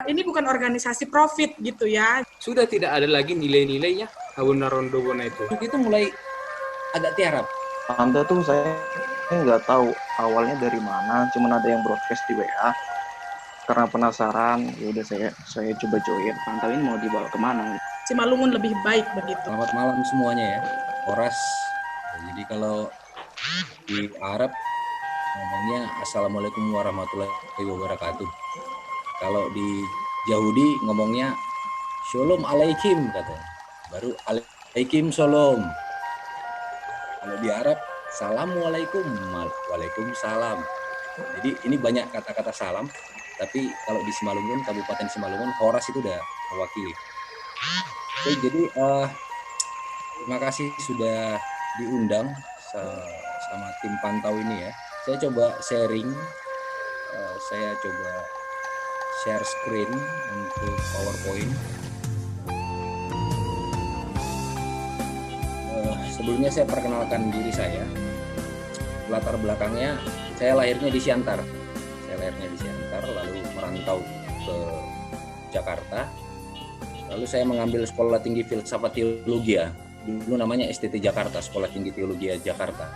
Ini bukan organisasi profit gitu ya. Sudah tidak ada lagi nilai-nilainya Hawuna Rondobona itu. Itu mulai agak tiarap. Anda tuh saya nggak tahu awalnya dari mana, cuman ada yang broadcast di WA. Karena penasaran, ya udah saya coba join. Pantauin mau dibawa kemana? Simalungun lebih baik begitu. Selamat malam semuanya ya, Horas. Jadi kalau di Arab ngomongnya Assalamualaikum warahmatullahi wabarakatuh. Kalau di Yahudi ngomongnya Shalom Alaikum katanya. Baru Alaikum Shalom. Kalau di Arab Assalamualaikum, Waalaikumsalam. Jadi ini banyak kata-kata salam. Tapi kalau di Simalungun, Kabupaten Simalungun, Horas itu udah mewakili. Oke, jadi terima kasih sudah diundang sama tim pantau ini ya. Saya coba sharing, saya coba share screen untuk PowerPoint. Sebelumnya saya perkenalkan diri saya. Latar belakangnya, saya lahirnya di Siantar. Lalu merantau ke Jakarta. Lalu saya mengambil Sekolah Tinggi Filsafat Teologia. Dulu namanya STT Jakarta, Sekolah Tinggi Teologia Jakarta.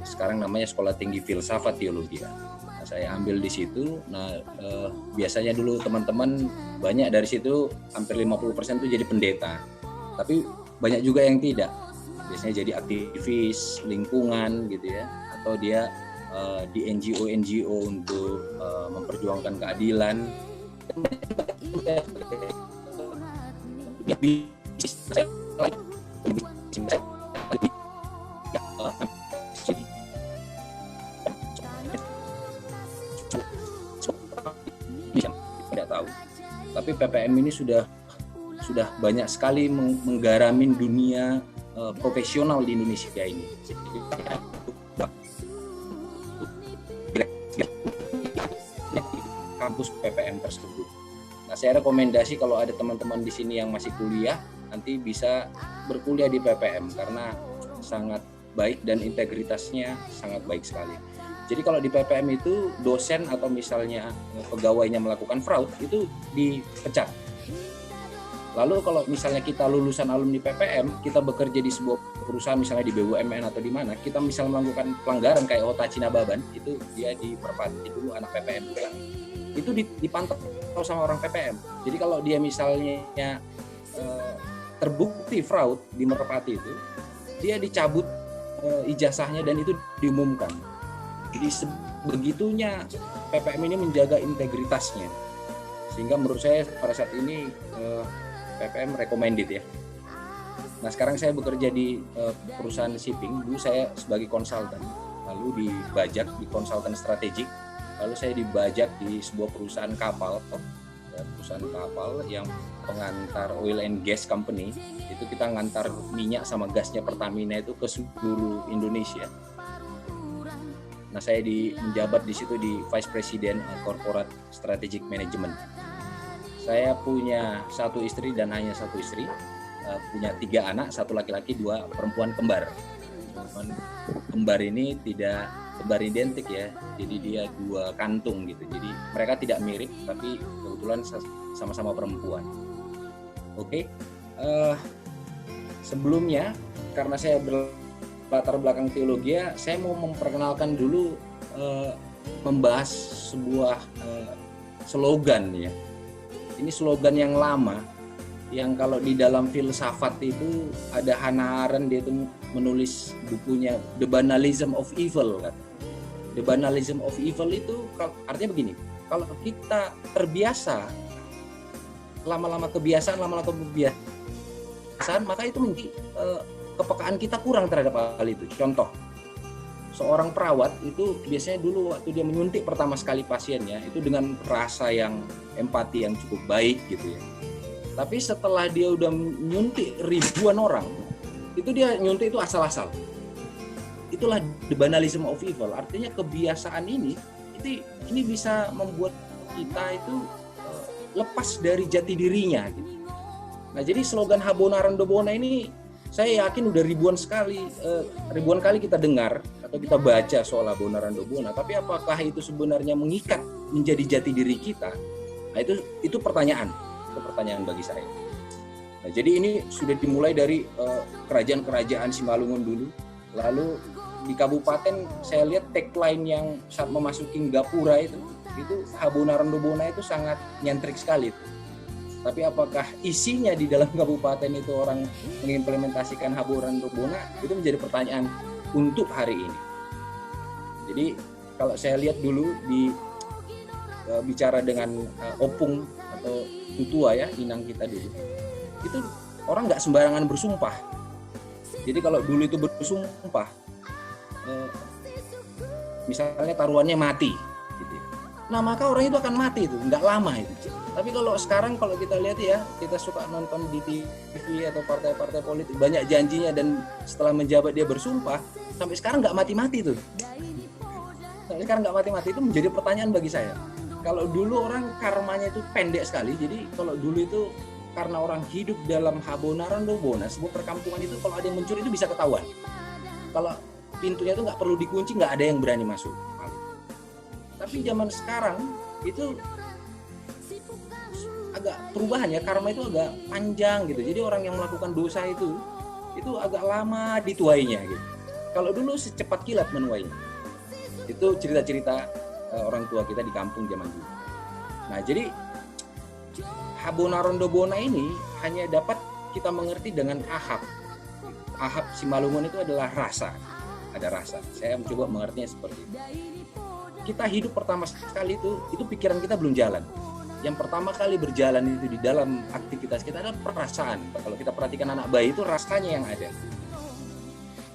Sekarang namanya Sekolah Tinggi Filsafat Teologia. Saya ambil di situ. Biasanya dulu teman-teman banyak dari situ, hampir 50% itu jadi pendeta. Tapi banyak juga yang tidak. Biasanya jadi aktivis lingkungan gitu ya, atau dia di NGO untuk memperjuangkan keadilan. Tidak tahu. Tapi PPM ini sudah banyak sekali menggaramin dunia profesional di Indonesia ini. Kampus PPM tersebut. Nah, saya rekomendasi kalau ada teman-teman di sini yang masih kuliah, nanti bisa berkuliah di PPM karena sangat baik dan integritasnya sangat baik sekali. Jadi kalau di PPM itu dosen atau misalnya pegawainya melakukan fraud itu dipecat. Lalu kalau misalnya kita lulusan alumni PPM, kita bekerja di sebuah perusahaan misalnya di BUMN atau di mana, kita misalnya melakukan pelanggaran kayak Ota Cinababan, itu dia di Merpati dulu anak PPM juga. Itu dipantau sama orang PPM. Jadi kalau dia misalnya terbukti fraud di Merpati itu, dia dicabut ijazahnya dan itu diumumkan. Jadi sebegitunya PPM ini menjaga integritasnya. Sehingga menurut saya pada saat ini PPM recommended ya. Nah sekarang saya bekerja di perusahaan shipping. Dulu saya sebagai konsultan, lalu dibajak di konsultan strategik. Lalu saya dibajak di sebuah perusahaan kapal yang pengantar oil and gas company. Itu kita ngantar minyak sama gasnya Pertamina itu ke seluruh Indonesia. Nah saya menjabat di situ di Vice President Corporate Strategic Management. Saya punya satu istri dan hanya satu istri, punya 3 anak, 1 laki-laki, 2 perempuan kembar. Kembar ini tidak kembar identik ya, jadi dia 2 kantung gitu. Jadi mereka tidak mirip, tapi kebetulan sama-sama perempuan. Oke. Sebelumnya karena saya berlatar belakang teologi, saya mau memperkenalkan dulu, membahas sebuah slogan ya. Ini slogan yang lama, yang kalau di dalam filsafat itu ada Hannah Arendt, dia itu menulis bukunya The Banalism of Evil kan. The Banalism of Evil itu artinya begini, kalau kita terbiasa lama-lama kebiasaan, maka itu menjadi kepekaan kita kurang terhadap hal itu. Contoh, seorang perawat itu biasanya dulu waktu dia menyuntik pertama sekali pasiennya itu dengan rasa yang empati yang cukup baik gitu ya. Tapi setelah dia udah nyuntik ribuan orang, itu dia nyuntik itu asal-asal. Itulah the banalism of evil. Artinya kebiasaan ini bisa membuat kita itu lepas dari jati dirinya gitu. Nah, jadi slogan Hawuna Rondobona ini saya yakin udah ribuan kali kita dengar atau kita baca soal Habona Randobona, tapi apakah itu sebenarnya mengikat menjadi jati diri kita? Nah, itu pertanyaan bagi saya. Nah, jadi ini sudah dimulai dari kerajaan-kerajaan Simalungun dulu, lalu di kabupaten saya lihat tagline yang saat memasuki Gapura itu Habona Randobona itu sangat nyentrik sekali. Tapi apakah isinya di dalam kabupaten itu orang mengimplementasikan Habona Randobona, itu menjadi pertanyaan untuk hari ini. Jadi kalau saya lihat dulu di bicara dengan opung atau tutua ya, inang kita dulu, itu orang nggak sembarangan bersumpah. Jadi kalau dulu itu bersumpah, misalnya taruhannya mati, gitu. Nah maka orang itu akan mati itu, nggak lama itu. Tapi kalau sekarang kalau kita lihat ya, kita suka nonton di TV atau partai-partai politik, banyak janjinya dan setelah menjabat dia bersumpah, sampai sekarang nggak mati-mati tuh. Sampai sekarang nggak mati-mati, itu menjadi pertanyaan bagi saya. Kalau dulu orang karmanya itu pendek sekali, jadi kalau dulu itu karena orang hidup dalam Habona Randobona, sebuah perkampungan itu kalau ada yang mencuri itu bisa ketahuan. Kalau pintunya itu nggak perlu dikunci, nggak ada yang berani masuk. Tapi zaman sekarang itu agak perubahan ya, karma itu agak panjang gitu. Jadi orang yang melakukan dosa itu agak lama dituainya gitu. Kalau dulu secepat kilat menuainya. Itu cerita-cerita orang tua kita di kampung zaman dulu. Nah, jadi Habona Randobona ini hanya dapat kita mengerti dengan ahab. Ahab Simalungun itu adalah rasa. Ada rasa. Saya mencoba mengertinya seperti itu. Kita hidup pertama sekali itu pikiran kita belum jalan. Yang pertama kali berjalan itu di dalam aktivitas kita adalah perasaan. Kalau kita perhatikan anak bayi itu rasanya yang ada.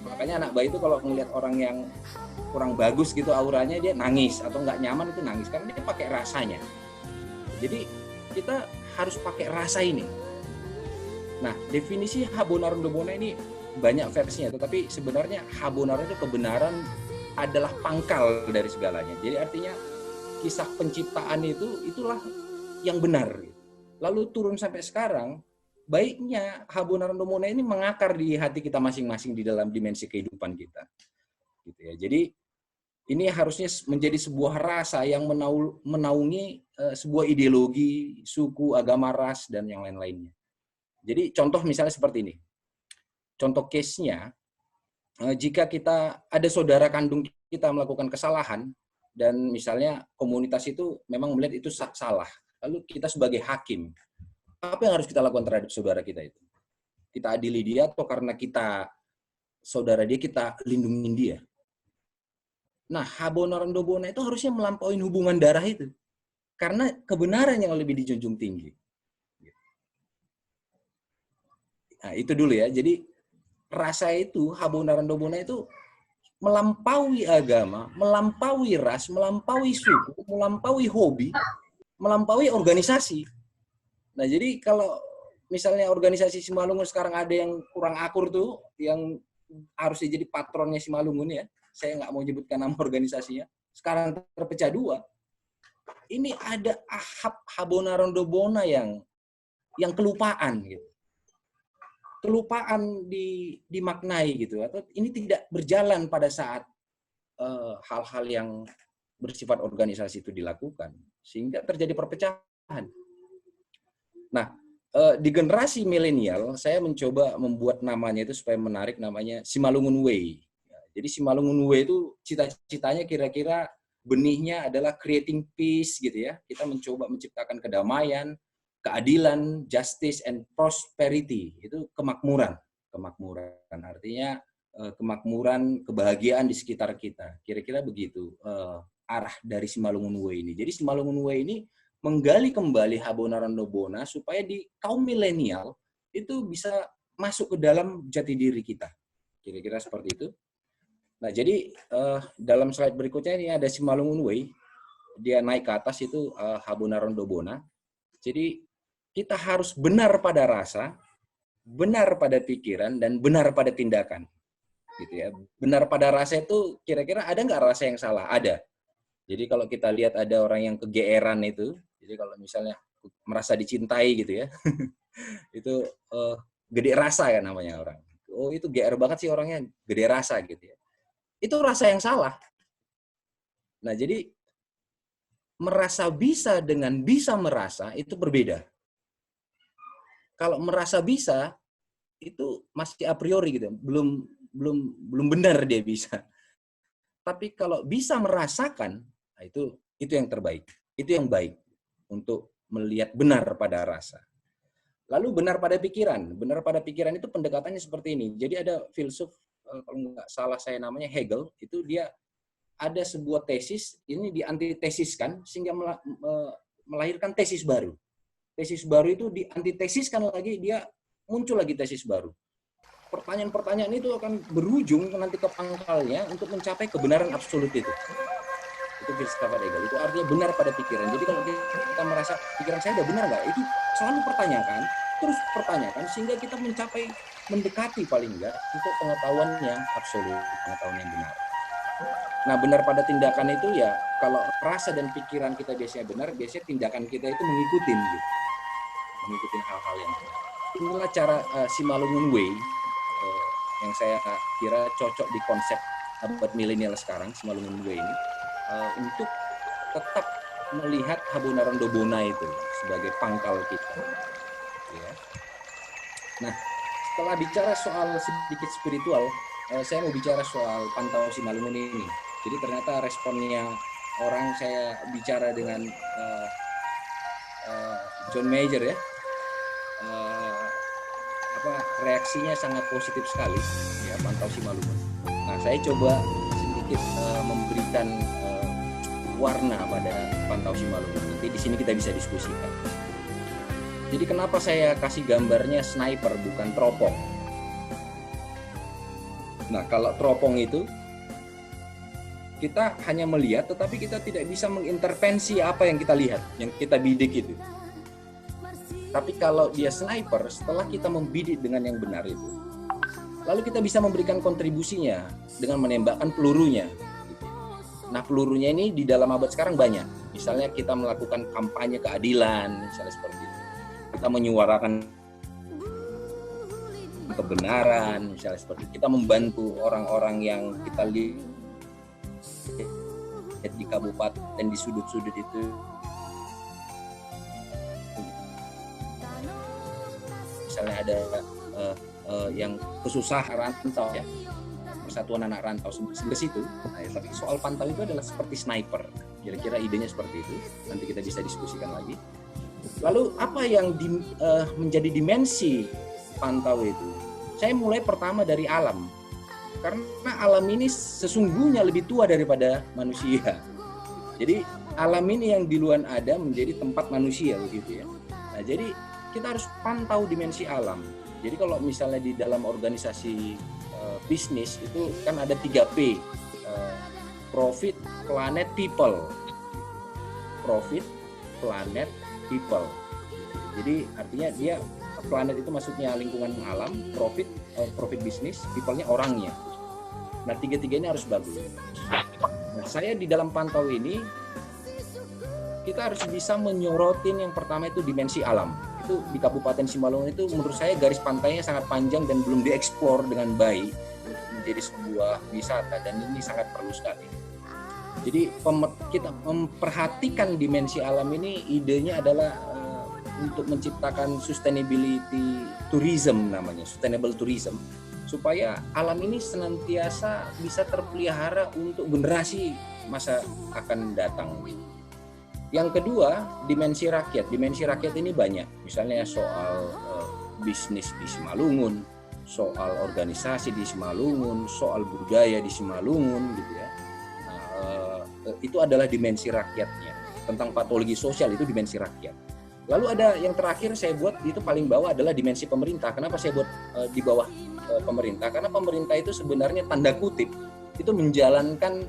Makanya anak bayi itu kalau melihat orang yang kurang bagus gitu auranya, dia nangis atau nggak nyaman itu nangis karena dia pakai rasanya. Jadi kita harus pakai rasa ini. Nah, definisi Habona Randobona ini banyak versinya, tetapi sebenarnya Habona itu kebenaran adalah pangkal dari segalanya. Jadi artinya kisah penciptaan itulah yang benar. Lalu turun sampai sekarang, baiknya Habona Randobona ini mengakar di hati kita masing-masing di dalam dimensi kehidupan kita. Gitu ya. Jadi ini harusnya menjadi sebuah rasa yang menaungi sebuah ideologi, suku, agama, ras, dan yang lain-lainnya. Jadi contoh misalnya seperti ini. Contoh case-nya, jika kita ada saudara kandung kita melakukan kesalahan, dan misalnya komunitas itu memang melihat itu salah, lalu kita sebagai hakim, apa yang harus kita lakukan terhadap saudara kita itu? Kita adili dia atau karena kita saudara dia, kita lindungin dia? Nah, Habona Randobona itu harusnya melampaui hubungan darah itu. Karena kebenaran yang lebih dijunjung tinggi. Nah, itu dulu ya. Jadi, rasa itu, Habona Randobona itu melampaui agama, melampaui ras, melampaui suku, melampaui hobi, melampaui organisasi. Nah, jadi kalau misalnya organisasi Simalungun sekarang ada yang kurang akur tuh, yang harusnya jadi patronnya Simalungun ya, saya nggak mau menyebutkan nama organisasinya, sekarang terpecah dua. Ini ada ahab Habona Randobona yang kelupaan gitu. Kelupaan dimaknai gitu, atau ini tidak berjalan pada saat hal-hal yang bersifat organisasi itu dilakukan, sehingga terjadi perpecahan. Nah, di generasi milenial saya mencoba membuat namanya itu supaya menarik, namanya Simalungun Way. Jadi Simalungun Way itu cita-citanya kira-kira benihnya adalah creating peace gitu ya. Kita mencoba menciptakan kedamaian, keadilan, justice and prosperity. Itu kemakmuran. Kemakmuran artinya kemakmuran, kebahagiaan di sekitar kita. Kira-kira begitu arah dari Simalungun Way ini. Jadi Simalungun Way ini menggali kembali Habona Randobona supaya di kaum milenial itu bisa masuk ke dalam jati diri kita. Kira-kira seperti itu. Nah, jadi dalam slide berikutnya ini ada Simalungun Way. Dia naik ke atas itu Habona Randobona. Jadi kita harus benar pada rasa, benar pada pikiran, dan benar pada tindakan. Gitu ya. Benar pada rasa itu kira-kira ada nggak rasa yang salah? Ada. Jadi kalau kita lihat ada orang yang kegeeran itu, jadi kalau misalnya merasa dicintai gitu ya, itu gede rasa ya namanya orang. Oh itu GR banget sih orangnya, gede rasa gitu ya. itu rasa yang salah. Nah, jadi merasa bisa dengan bisa merasa itu berbeda. Kalau merasa bisa itu masih a priori gitu, belum benar dia bisa. Tapi kalau bisa merasakan, nah itu yang terbaik. Itu yang baik untuk melihat benar pada rasa. Lalu benar pada pikiran. Benar pada pikiran itu pendekatannya seperti ini. Jadi ada filsuf, kalau nggak salah saya namanya Hegel, itu dia ada sebuah tesis, ini diantitesiskan sehingga melahirkan tesis baru. Tesis baru itu diantitesiskan lagi, dia muncul lagi tesis baru. Pertanyaan-pertanyaan itu akan berujung nanti ke pangkalnya untuk mencapai kebenaran absolut itu. Itu filsafat Hegel. Itu artinya benar pada pikiran. Jadi kalau kita merasa pikiran saya udah benar nggak, itu selalu pertanyakan, terus pertanyakan sehingga kita mencapai mendekati paling enggak untuk pengetahuan yang absolut, pengetahuan yang benar. Nah, benar pada tindakan itu ya kalau rasa dan pikiran kita biasanya benar, biasanya tindakan kita itu mengikuti hal-hal yang benar. Inilah cara Simalungun Way yang saya kira cocok di konsep abad milenial sekarang, Simalungun Way ini, untuk tetap melihat Habonaron Dobona itu sebagai pangkal kita. Ya. Nah, setelah bicara soal sedikit spiritual, saya mau bicara soal Pantau Simalungun ini. Jadi ternyata responnya orang, saya bicara dengan John Major ya, reaksinya sangat positif sekali ya, Pantau Simalungun. Nah, saya coba sedikit memberikan warna pada Pantau Simalungun. Nanti di sini kita bisa diskusikan. Jadi kenapa saya kasih gambarnya sniper bukan teropong? Nah, kalau teropong itu kita hanya melihat, tetapi kita tidak bisa mengintervensi apa yang kita lihat, yang kita bidik itu. Tapi kalau dia sniper, setelah kita membidik dengan yang benar itu, lalu kita bisa memberikan kontribusinya dengan menembakkan pelurunya. Nah, pelurunya ini di dalam abad sekarang banyak. Misalnya kita melakukan kampanye keadilan, misalnya seperti itu. Kita menyuarakan kebenaran, misalnya seperti itu. Kita membantu orang-orang yang kita lihat di kabupaten, di sudut-sudut itu. Misalnya ada yang kesusahan rantau ya, Persatuan Anak Rantau sampai situ. Nah, tapi soal pantau itu adalah seperti sniper. Kira-kira idenya seperti itu. Nanti kita bisa diskusikan lagi. Lalu apa yang menjadi dimensi pantau itu? Saya mulai pertama dari alam. Karena alam ini sesungguhnya lebih tua daripada manusia. Jadi alam ini yang di luar ada menjadi tempat manusia begitu ya. Nah, jadi kita harus pantau dimensi alam. Jadi kalau misalnya di dalam organisasi bisnis itu kan ada 3P, profit, planet, people. Profit, planet, people. Jadi artinya dia planet itu maksudnya lingkungan alam, profit bisnis, people-nya orangnya. Nah, tiga-tiganya harus bagus. Nah, saya di dalam pantau ini kita harus bisa menyorotin yang pertama itu dimensi alam. Itu di Kabupaten Simalungun itu menurut saya garis pantainya sangat panjang dan belum dieksplor dengan baik menjadi sebuah wisata, dan ini sangat perlu sekali. Jadi kita memperhatikan dimensi alam ini, idenya adalah untuk menciptakan sustainability tourism namanya, sustainable tourism, supaya alam ini senantiasa bisa terpelihara untuk generasi masa akan datang. Yang kedua, dimensi rakyat. Dimensi rakyat ini banyak. Misalnya soal bisnis di Simalungun, soal organisasi di Simalungun, soal budaya di Simalungun, gitu ya. Itu adalah dimensi rakyatnya. Tentang patologi sosial itu dimensi rakyat. Lalu ada yang terakhir saya buat itu paling bawah adalah dimensi pemerintah. Kenapa saya buat di bawah pemerintah? Karena pemerintah itu sebenarnya tanda kutip itu menjalankan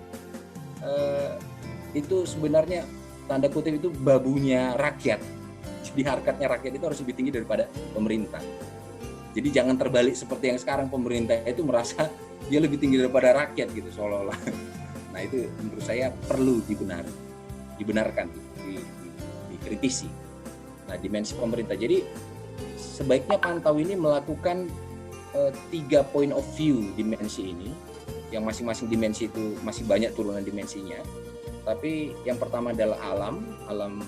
itu sebenarnya tanda kutip itu babunya rakyat. Jadi harkatnya rakyat itu harus lebih tinggi daripada pemerintah. Jadi jangan terbalik seperti yang sekarang, pemerintah itu merasa dia lebih tinggi daripada rakyat gitu seolah-olah. Nah, itu menurut saya perlu dibenarkan, dikritisi. Nah, dimensi pemerintah. Jadi sebaiknya pantau ini melakukan 3 point of view dimensi ini. yang masing-masing dimensi itu masih banyak turunan dimensinya. Tapi yang pertama adalah alam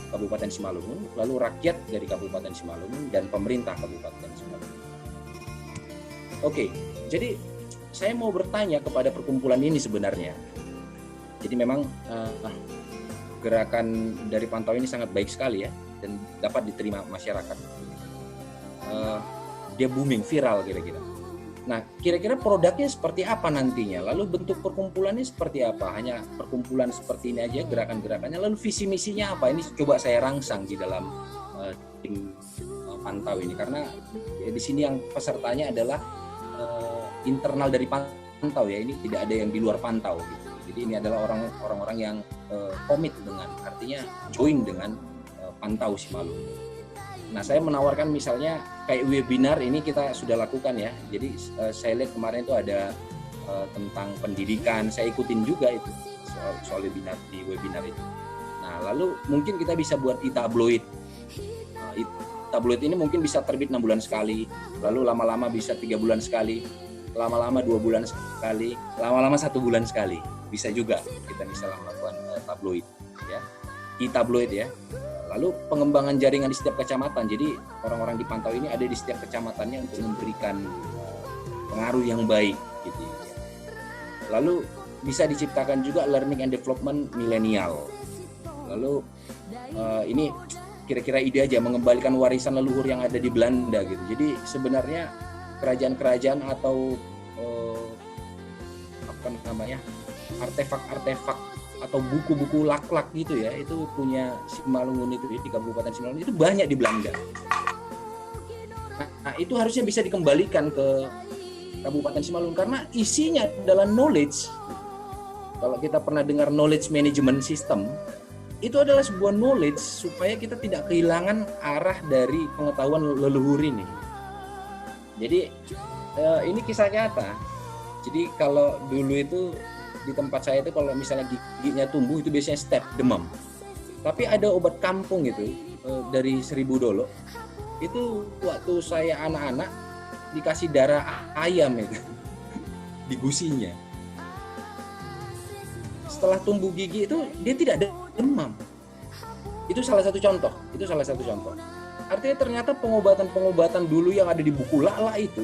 Kabupaten Simalungun, lalu rakyat dari Kabupaten Simalungun, dan pemerintah Kabupaten Simalungun. Oke, jadi saya mau bertanya kepada perkumpulan ini sebenarnya. Jadi memang gerakan dari Pantau ini sangat baik sekali ya, dan dapat diterima masyarakat. Dia booming, viral kira-kira. Nah, kira-kira produknya seperti apa nantinya? Lalu bentuk perkumpulannya seperti apa? Hanya perkumpulan seperti ini aja gerakan-gerakannya. Lalu visi misinya apa? Ini coba saya rangsang di dalam tim Pantau ini, karena ya, di sini yang pesertanya adalah internal dari Pantau ya. Ini tidak ada yang di luar Pantau gitu. Jadi ini adalah orang-orang yang komit dengan, artinya join dengan Pantau Simalungun. Nah, saya menawarkan misalnya kayak webinar ini kita sudah lakukan ya. Jadi saya lihat kemarin itu ada tentang pendidikan, saya ikutin juga itu soal webinar di webinar itu. Nah, lalu mungkin kita bisa buat e-tabloid. Tabloid ini mungkin bisa terbit 6 bulan sekali, lalu lama-lama bisa 3 bulan sekali, lama-lama 2 bulan sekali, lama-lama 1 bulan sekali. Bisa juga kita misalnya melakukan tabloid ya. E-tabloid ya. Lalu pengembangan jaringan di setiap kecamatan. Jadi orang-orang di Pantau ini ada di setiap kecamatannya untuk memberikan pengaruh yang baik gitu ya. Lalu bisa diciptakan juga learning and development milenial. Lalu ini kira-kira ide aja, mengembalikan warisan leluhur yang ada di Belanda gitu. Jadi sebenarnya kerajaan-kerajaan atau apa namanya, artefak-artefak atau buku-buku lak-lak gitu ya, itu punya Simalungun itu di Kabupaten Simalungun itu banyak di Belanda. Nah, itu harusnya bisa dikembalikan ke Kabupaten Simalungun karena isinya adalah knowledge. Kalau kita pernah dengar knowledge management system, itu adalah sebuah knowledge supaya kita tidak kehilangan arah dari pengetahuan leluhur ini. Jadi ini kisah nyata. Jadi kalau dulu itu di tempat saya itu kalau misalnya giginya tumbuh itu biasanya step demam. Tapi ada obat kampung itu dari Seribu Dolo. Itu waktu saya anak-anak dikasih darah ayam itu di gusinya. Setelah tumbuh gigi itu dia tidak demam. Itu salah satu contoh. Artinya ternyata pengobatan-pengobatan dulu yang ada di buku lala itu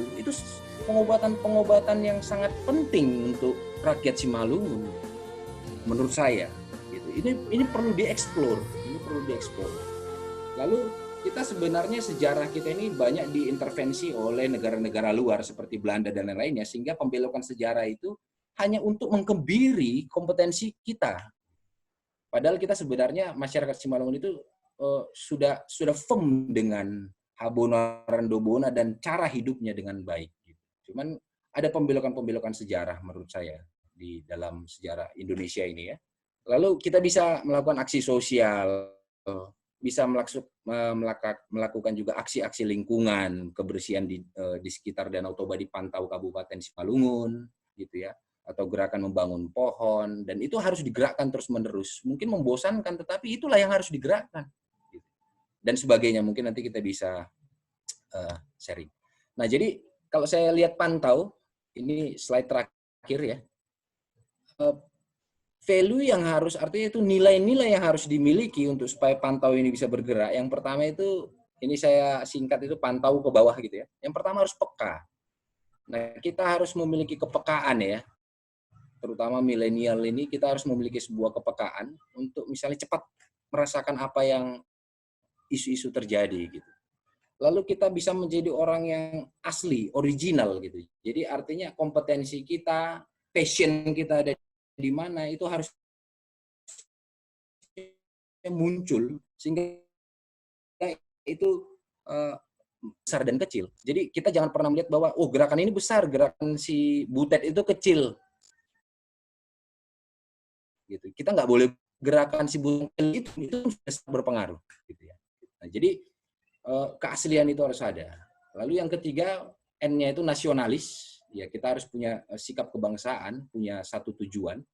pengobatan-pengobatan yang sangat penting untuk rakyat Simalungun menurut saya gitu. Ini perlu dieksplor. Lalu kita sebenarnya sejarah kita ini banyak diintervensi oleh negara-negara luar seperti Belanda dan lain-lainnya, sehingga pembelokan sejarah itu hanya untuk mengkebiri kompetensi kita. Padahal kita sebenarnya masyarakat Simalungun itu sudah firm dengan Habona Randobona dan cara hidupnya dengan baik. Cuman ada pembelokan-pembelokan sejarah menurut saya di dalam sejarah Indonesia ini ya. Lalu kita bisa melakukan aksi sosial, bisa melakukan juga aksi-aksi lingkungan, kebersihan di sekitar Danau Toba di Pantau Kabupaten Simalungun, gitu ya, atau gerakan membangun pohon, dan itu harus digerakkan terus-menerus. Mungkin membosankan, tetapi itulah yang harus digerakkan, dan sebagainya. Mungkin nanti kita bisa sharing. Nah, jadi kalau saya lihat Pantau, ini slide terakhir ya, value yang harus, artinya itu nilai-nilai yang harus dimiliki untuk supaya Pantau ini bisa bergerak. Yang pertama itu, ini saya singkat itu pantau ke bawah gitu ya. Yang pertama harus peka. Nah, kita harus memiliki kepekaan ya. Terutama milenial ini, kita harus memiliki sebuah kepekaan untuk misalnya cepat merasakan apa yang isu-isu terjadi gitu. Lalu kita bisa menjadi orang yang asli, original gitu. Jadi artinya kompetensi kita, passion kita ada di mana itu harus muncul sehingga itu besar dan kecil. Jadi kita jangan pernah melihat bahwa gerakan ini besar, gerakan si Butet itu kecil. Gitu. Kita nggak boleh gerakan si Butet itu berpengaruh gitu ya. Nah, jadi keaslian itu harus ada. Lalu yang ketiga, N-nya itu nasionalis. Ya, kita harus punya sikap kebangsaan, punya satu tujuan.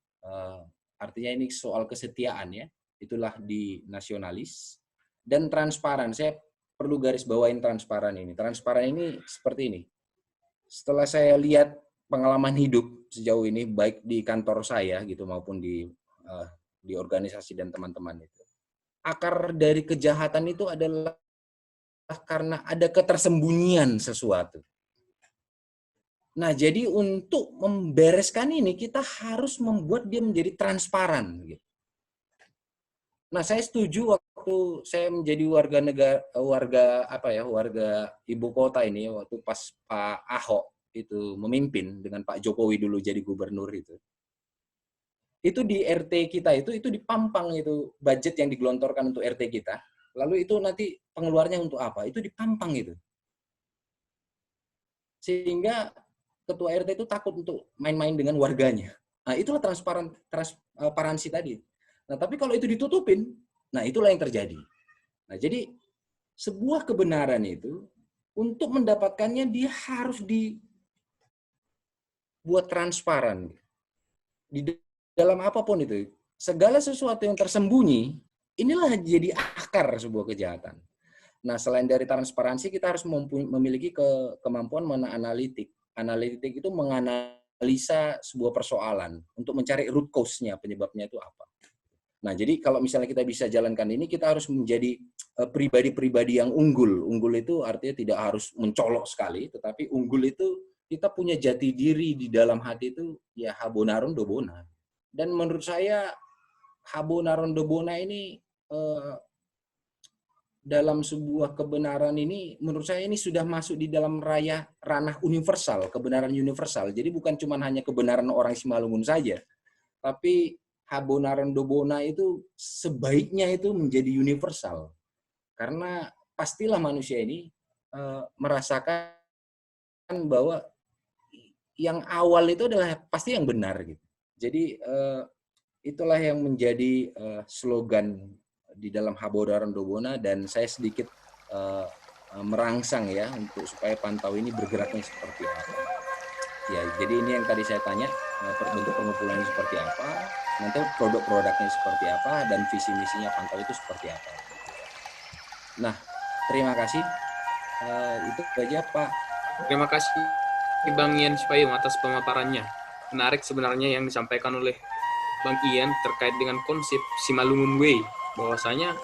Artinya ini soal kesetiaan ya. Itulah di nasionalis. Dan transparan. Saya perlu garis bawain transparan ini. Transparan ini seperti ini. Setelah saya lihat pengalaman hidup sejauh ini baik di kantor saya gitu maupun di organisasi dan teman-teman itu. Akar dari kejahatan itu adalah karena ada ketersembunyian sesuatu. Nah, jadi untuk membereskan ini kita harus membuat dia menjadi transparan gitu. Nah, saya setuju waktu saya menjadi warga ibu kota ini waktu pas Pak Ahok itu memimpin dengan Pak Jokowi dulu jadi gubernur itu. Itu di RT kita itu dipampang itu budget yang digelontorkan untuk RT kita. Lalu itu nanti pengeluarnya untuk apa? Itu dipampang itu. Sehingga ketua RT itu takut untuk main-main dengan warganya. Nah, itulah transparansi tadi. Nah, tapi kalau itu ditutupin, nah itulah yang terjadi. Nah, jadi sebuah kebenaran itu untuk mendapatkannya dia harus dibuat transparan. Di dalam apapun itu, segala sesuatu yang tersembunyi, inilah jadi akar sebuah kejahatan. Nah, selain dari transparansi, kita harus memiliki kemampuan menganalitik. Analitik itu menganalisa sebuah persoalan untuk mencari root cause-nya, penyebabnya itu apa. Nah, jadi kalau misalnya kita bisa jalankan ini, kita harus menjadi pribadi-pribadi yang unggul. Unggul itu artinya tidak harus mencolok sekali, tetapi unggul itu kita punya jati diri di dalam hati itu, ya Habonaron Dobona. Dan menurut saya, Habonaron Dobona ini dalam sebuah kebenaran ini, menurut saya ini sudah masuk di dalam ranah universal, kebenaran universal. Jadi bukan cuma hanya kebenaran orang Simalungun saja, tapi Habonaron Dobona itu sebaiknya itu menjadi universal. Karena pastilah manusia ini merasakan bahwa yang awal itu adalah pasti yang benar gitu. Jadi itulah yang menjadi slogan di dalam Habonaron Dobona, dan saya sedikit merangsang ya untuk supaya Pantau ini bergeraknya seperti apa. Ya, jadi ini yang tadi saya tanya, bentuk pengumpulannya seperti apa, nanti produk-produknya seperti apa, dan visi misinya Pantau itu seperti apa. Nah, terima kasih. Itu saja Pak. Terima kasih Bang Ian Cipayung atas pemaparannya. Menarik sebenarnya yang disampaikan oleh Bang Ian terkait dengan konsep Simalungun Way, bahwasanya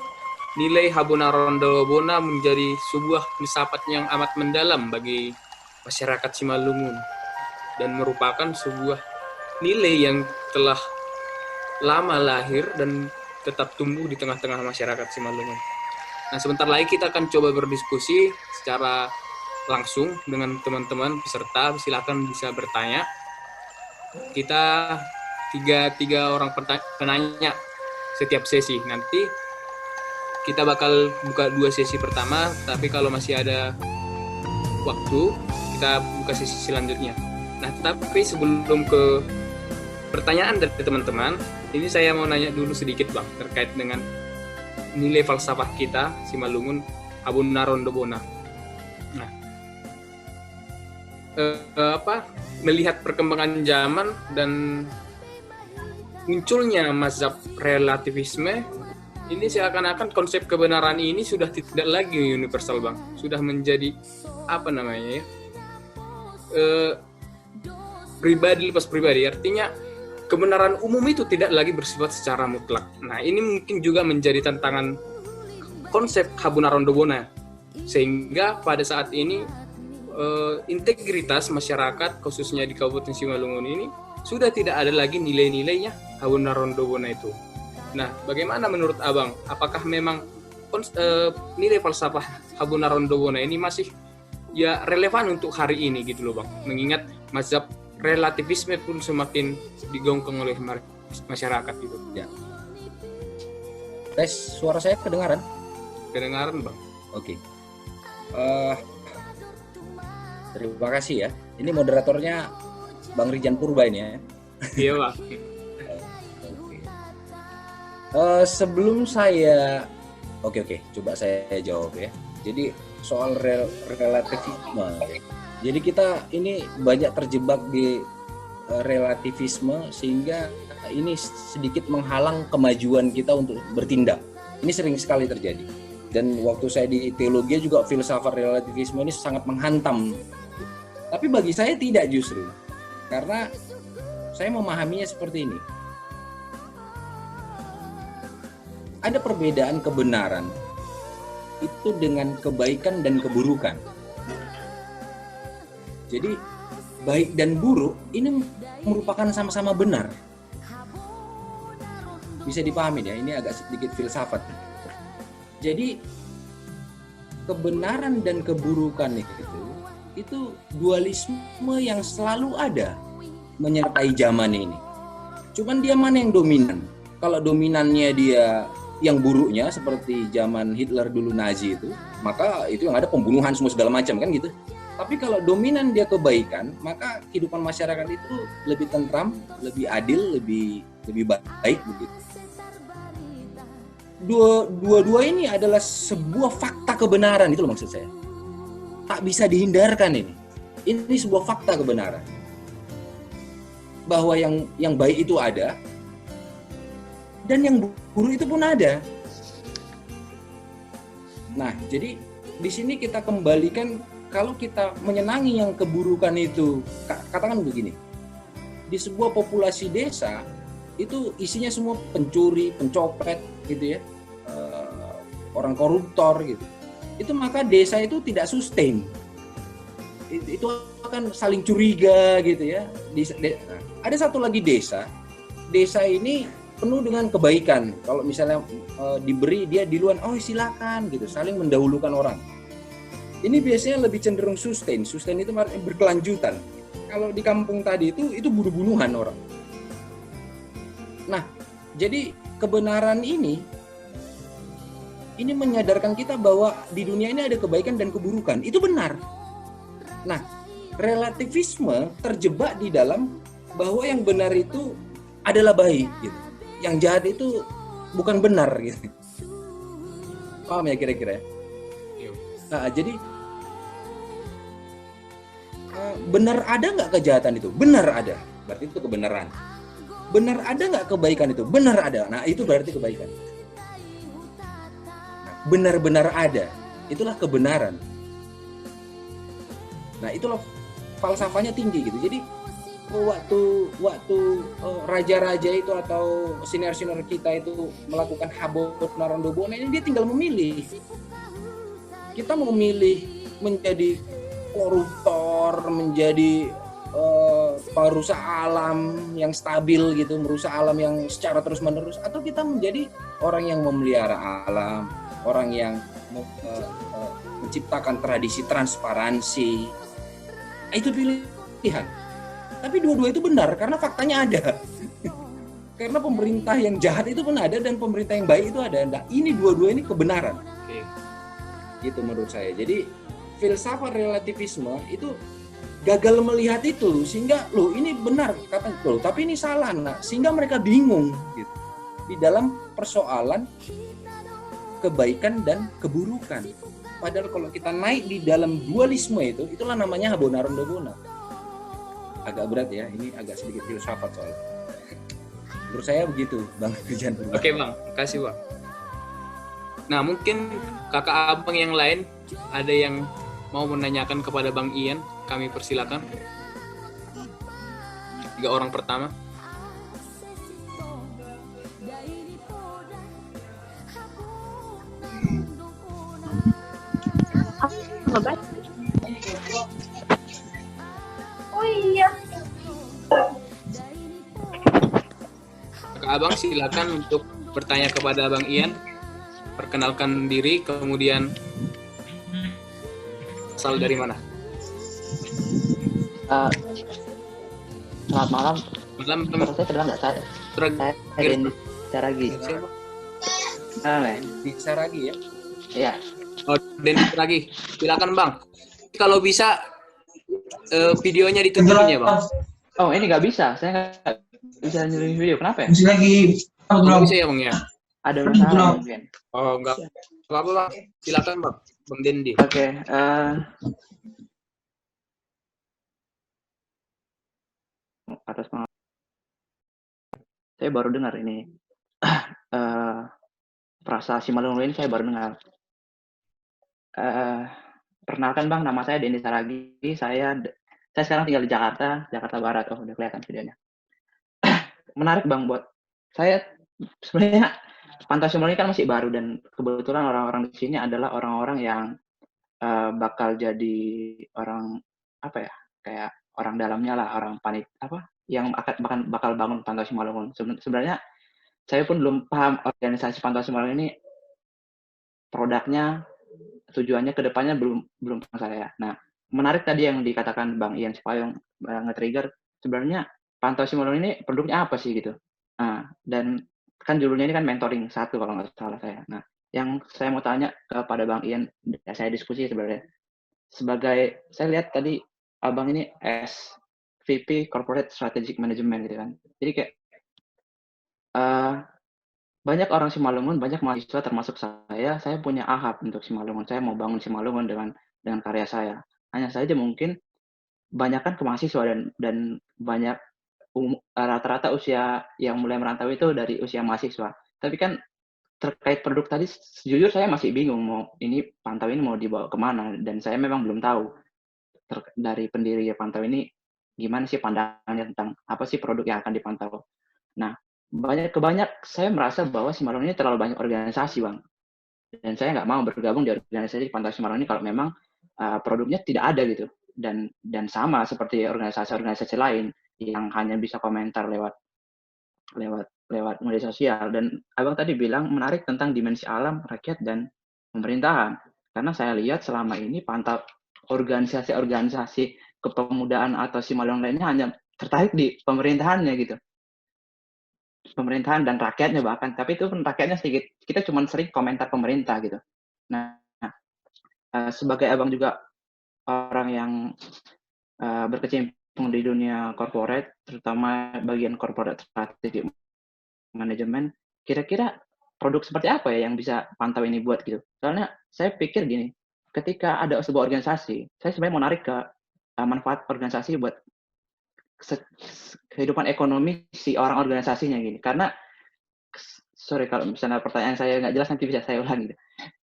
nilai Habonaron Dobona menjadi sebuah filsafat yang amat mendalam bagi masyarakat Simalungun dan merupakan sebuah nilai yang telah lama lahir dan tetap tumbuh di tengah-tengah masyarakat Simalungun. Nah, sebentar lagi kita akan coba berdiskusi secara langsung dengan teman-teman peserta. Silakan bisa bertanya. Kita tiga orang penanya setiap sesi. Nanti kita bakal buka 2 sesi pertama, tapi kalau masih ada waktu, kita buka sesi selanjutnya. Nah, tapi sebelum ke pertanyaan dari teman-teman, ini saya mau nanya dulu sedikit Bang, terkait dengan nilai falsafah kita, Simalungun, Habonaron Dobona. Nah, melihat perkembangan zaman dan munculnya mazhab relativisme, ini seakan-akan konsep kebenaran ini sudah tidak lagi universal Bang, sudah menjadi pribadi lepas pribadi, artinya kebenaran umum itu tidak lagi bersifat secara mutlak. Nah, ini mungkin juga menjadi tantangan konsep Habonaron Dobona, sehingga pada saat ini integritas masyarakat khususnya di Kabupaten Simalungun ini sudah tidak ada lagi nilai-nilainya Habonaron Dobona itu. Nah, bagaimana menurut Abang? Apakah memang nilai falsafah Habonaron Dobona ini masih ya relevan untuk hari ini gitu loh Bang? Mengingat mazhab relativisme pun semakin digaungkan oleh masyarakat gitu. Ya. Tes, suara saya kedengaran? Kedengaran Bang. Oke. Terima kasih ya. Ini moderatornya Bang Rijan Purba ini ya. Iya Bang. Sebelum saya, oke, coba saya jawab ya. Jadi soal relativisme. Jadi kita ini banyak terjebak di relativisme sehingga ini sedikit menghalang kemajuan kita untuk bertindak. Ini sering sekali terjadi. Dan waktu saya di teologi juga filsafat relativisme ini sangat menghantam. Tapi bagi saya tidak justru. Karena saya memahaminya seperti ini. Ada perbedaan kebenaran itu dengan kebaikan dan keburukan. Jadi baik dan buruk ini merupakan sama-sama benar. Bisa dipahami ya, ini agak sedikit filsafat. Jadi kebenaran dan keburukan itu dualisme yang selalu ada menyertai zaman ini. Cuman dia mana yang dominan? Kalau dominannya dia yang buruknya seperti zaman Hitler dulu, Nazi itu, maka itu yang ada pembunuhan semua segala macam kan gitu. Tapi kalau dominan dia kebaikan, maka kehidupan masyarakat itu lebih tentram, lebih adil, lebih baik begitu. Dua-dua ini adalah sebuah fakta kebenaran, itu loh maksud saya. Tak bisa dihindarkan ini. Ini sebuah fakta kebenaran. Bahwa yang baik itu ada dan yang buruk itu pun ada. Nah, jadi di sini kita kembalikan, kalau kita menyenangi yang keburukan itu, katakan begini, di sebuah populasi desa itu isinya semua pencuri, pencopet gitu ya, orang koruptor gitu. Itu maka desa itu tidak sustain. Itu akan saling curiga gitu ya. Nah, ada satu lagi desa ini penuh dengan kebaikan. Kalau misalnya diberi, dia duluan, oh silakan gitu, saling mendahulukan orang. Ini biasanya lebih cenderung sustain. Sustain itu berkelanjutan. Kalau di kampung tadi itu bunuh-bunuhan orang. Nah, jadi kebenaran ini menyadarkan kita bahwa di dunia ini ada kebaikan dan keburukan. Itu benar. Nah, relativisme terjebak di dalam bahwa yang benar itu adalah baik gitu. Yang jahat itu bukan benar gitu. Paham ya kira-kira? Nah, jadi benar ada nggak kejahatan itu? Benar ada. Berarti itu kebenaran. Benar ada nggak kebaikan itu? Benar ada. Nah, itu berarti kebaikan. Nah, benar-benar ada. Itulah kebenaran. Nah, itulah falsafahnya tinggi gitu. Jadi waktu raja-raja itu atau senior-senior kita itu melakukan Habot Narandobona, ini dia tinggal memilih. Kita mau memilih menjadi koruptor, menjadi perusak alam yang stabil gitu, merusak alam yang secara terus-menerus, atau kita menjadi orang yang memelihara alam, orang yang menciptakan tradisi transparansi. Itu pilihan. Tapi dua-dua itu benar karena faktanya ada. Karena pemerintah yang jahat itu pun ada dan pemerintah yang baik itu ada. Nah, ini dua-dua ini kebenaran. Oke. Gitu menurut saya. Jadi filsafat relativisme itu gagal melihat itu, sehingga loh ini benar kata loh, tapi ini salah. Nah, sehingga mereka bingung gitu di dalam persoalan kebaikan dan keburukan. Padahal kalau kita naik di dalam dualisme itu, itulah namanya Habot Narandobona. Agak berat ya, ini agak sedikit filsafat soalnya. Menurut saya begitu, Bang Hujan. Oke Bang, kasih Bang. Nah mungkin kakak abang yang lain ada yang mau menanyakan kepada Bang Ian, kami persilakan. 3 orang pertama. Oh iya. Kakak abang silakan untuk bertanya kepada Bang Ian. Perkenalkan diri, kemudian asal dari mana? Selamat malam. Malam. Suara saya terdengar nggak? Saya Dendi Saragi. Di Saragi ya? Iya. Oh, Dendi lagi. Silakan Bang. Kalau bisa videonya ditutupin ya Bang. Oh ini nggak bisa. Saya nggak bisa nyuruh video. Kenapa ya? Masih lagi. Nggak bisa ya Bang ya? Ada masalah mungkin. Oh enggak. Apa Bang? Silakan Bang. Bang Dendi. Oke. Atas pengalaman. Saya baru dengar ini. Frasa Simalungun ini saya baru dengar. Perkenalkan Bang, nama saya Dendi Saragi. Saya Saya sekarang tinggal di Jakarta, Jakarta Barat. Oh, udah kelihatan videonya. Menarik Bang buat saya sebenarnya Pantau Simulator ini kan masih baru dan kebetulan orang-orang di sini adalah orang-orang yang bakal jadi orang apa ya? Kayak orang dalamnya lah, orang yang bakal bangun Pantau Simulator. Sebenarnya saya pun belum paham organisasi Pantau Simulator ini produknya, tujuannya ke depannya belum paham saya. Nah, menarik tadi yang dikatakan Bang Ian Sipayung nge-trigger sebenarnya Pantau Simulator ini produknya apa sih gitu. Nah, dan kan judulnya ini kan mentoring 1 kalau nggak salah saya. Nah, yang saya mau tanya kepada Bang Ian, saya diskusi sebenarnya. Saya lihat tadi Abang ini SVP Corporate Strategic Management gitu kan. Jadi kayak banyak orang Simalungun, banyak mahasiswa termasuk saya punya ahap untuk Simalungun. Saya mau bangun Simalungun dengan karya saya. Hanya saja mungkin banyakkan ke mahasiswa dan banyak rata-rata usia yang mulai merantau itu dari usia mahasiswa. Tapi kan terkait produk tadi, jujur saya masih bingung Pantau ini mau dibawa kemana, dan saya memang belum tahu dari pendiri Pantau ini gimana sih pandangannya tentang apa sih produk yang akan dipantau. Nah, saya merasa bahwa Simalungun ini terlalu banyak organisasi, Bang. Dan saya nggak mau bergabung di organisasi Pantau Simalungun ini kalau memang produknya tidak ada gitu. Dan sama seperti organisasi-organisasi lain yang hanya bisa komentar lewat media sosial. Dan Abang tadi bilang menarik tentang dimensi alam, rakyat, dan pemerintahan. Karena saya lihat selama ini pantau organisasi-organisasi kepemudaan atau Simalungun lainnya hanya tertarik di pemerintahannya gitu. Pemerintahan dan rakyatnya bahkan. Tapi itu pun rakyatnya sedikit. Kita cuma sering komentar pemerintah gitu. Nah, sebagai Abang juga orang yang berkecimpung di dunia corporate, terutama bagian corporate strategic management, kira-kira produk seperti apa ya yang bisa Pantau ini buat gitu? Soalnya saya pikir gini, ketika ada sebuah organisasi, saya sebenarnya mau narik ke manfaat organisasi buat kehidupan ekonomi si orang organisasinya gini. Karena sorry kalau misalnya pertanyaan saya nggak jelas nanti bisa saya ulangi.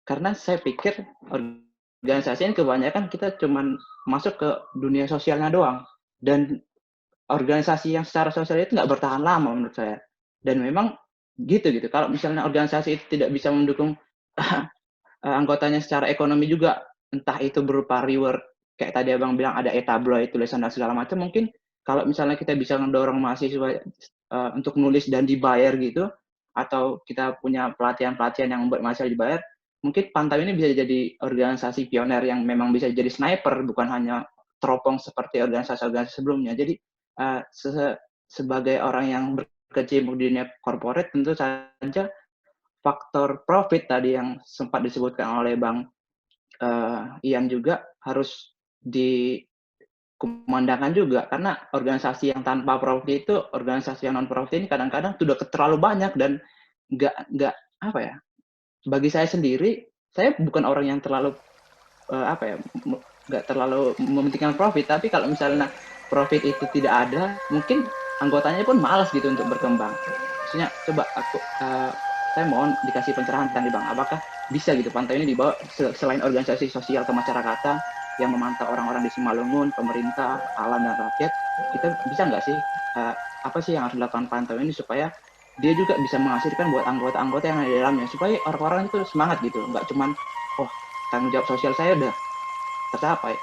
Karena saya pikir organisasi ini kebanyakan kita cuman masuk ke dunia sosialnya doang, dan organisasi yang secara sosial itu nggak bertahan lama menurut saya. Dan memang gitu kalau misalnya organisasi itu tidak bisa mendukung anggotanya secara ekonomi juga, entah itu berupa reward kayak tadi Abang bilang ada tabloid, tulisan dan segala macam, mungkin kalau misalnya kita bisa mendorong mahasiswa untuk nulis dan dibayar gitu, atau kita punya pelatihan-pelatihan yang membuat mahasiswa dibayar, mungkin Pantau ini bisa jadi organisasi pioner yang memang bisa jadi sniper, bukan hanya teropong seperti organisasi-organisasi sebelumnya. Jadi sebagai orang yang berkecimpung di dunia corporate, tentu saja faktor profit tadi yang sempat disebutkan oleh Bang Ian juga harus dikumandangkan juga, karena organisasi yang tanpa profit itu, organisasi yang non profit ini kadang-kadang sudah terlalu banyak dan nggak apa ya. Bagi saya sendiri, saya bukan orang yang terlalu nggak terlalu mementingkan profit, tapi kalau misalnya profit itu tidak ada, mungkin anggotanya pun malas gitu untuk berkembang. Maksudnya coba saya mohon dikasih pencerahan tadi Bang, apakah bisa gitu Pantau ini dibawa selain organisasi sosial kemasyarakatan yang memantau orang-orang di Simalungun, pemerintah, alam, dan rakyat, kita bisa nggak sih apa sih yang harus dilakukan Pantau ini supaya dia juga bisa menghasilkan buat anggota-anggota yang ada di dalamnya, supaya orang-orang itu semangat gitu, nggak cuman tanggung jawab sosial saya udah tercapai,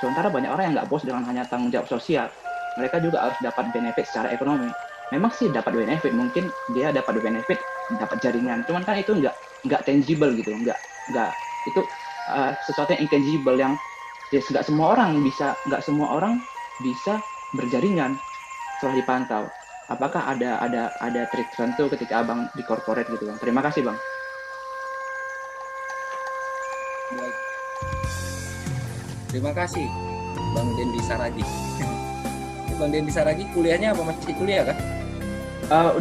sementara banyak orang yang nggak puas dengan hanya tanggung jawab sosial, mereka juga harus dapat benefit secara ekonomi. Memang sih dapat benefit, mungkin dia dapat benefit, dapat jaringan, cuman kan itu nggak tangible gitu, nggak itu sesuatu yang intangible yang nggak semua orang bisa berjaringan setelah dipantau. Apakah ada trik tertentu ketika Abang di corporate gitu Bang? Terima kasih Bang. Terima kasih Bang Dendi Saragi. Bang Dendi Saragi kuliahnya apa, masih kuliah kan?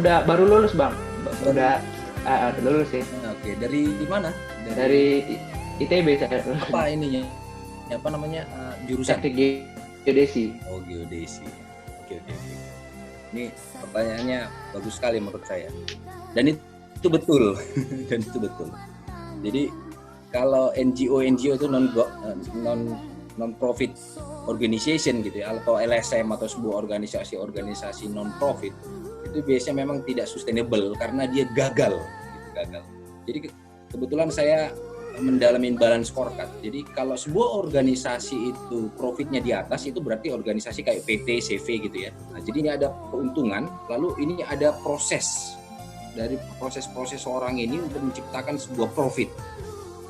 Udah baru lulus Bang. Udah lulus sih. Oke, dari mana? Dari ITB saya. Apa ininya? Apa namanya? Jurusan? Teknik geodesi. Oh, geodesi. Oke. Ini pertanyaannya bagus sekali menurut saya. Dan itu betul. Jadi kalau NGO itu non non-profit organization gitu ya, atau LSM atau sebuah organisasi non-profit, itu biasanya memang tidak sustainable karena dia gagal. Jadi kebetulan saya mendalamin balance scorecard. Jadi kalau sebuah organisasi itu profitnya di atas, itu berarti organisasi kayak PT, CV gitu ya. Nah, jadi ini ada keuntungan, lalu ini ada proses dari proses orang ini untuk menciptakan sebuah profit.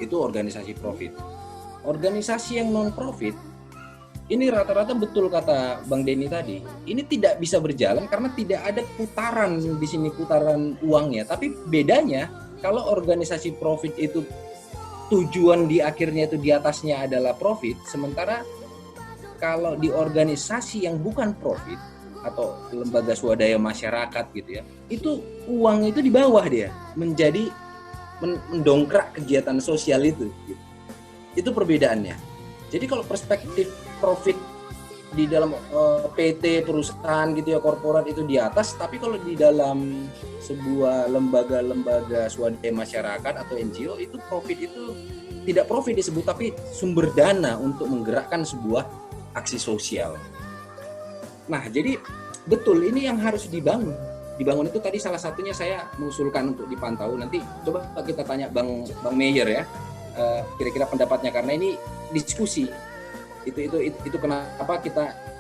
Itu organisasi profit. Organisasi yang non-profit, ini rata-rata betul kata Bang Denny tadi, ini tidak bisa berjalan karena tidak ada putaran di sini, putaran uangnya. Tapi bedanya, kalau organisasi profit itu tujuan di akhirnya itu di atasnya adalah profit, sementara kalau di organisasi yang bukan profit atau lembaga swadaya masyarakat gitu ya, itu uang itu di bawah dia, menjadi mendongkrak kegiatan sosial itu gitu. Itu perbedaannya. Jadi kalau perspektif profit di dalam PT, perusahaan gitu ya, korporat itu di atas, tapi kalau di dalam sebuah lembaga swadaya masyarakat atau NGO itu profit itu tidak profit disebut, tapi sumber dana untuk menggerakkan sebuah aksi sosial. Nah, jadi betul ini yang harus dibangun. Dibangun itu tadi salah satunya saya mengusulkan untuk dipantau. Nanti coba kita tanya Bang Meyer ya, kira-kira pendapatnya, karena ini diskusi. Itu kenapa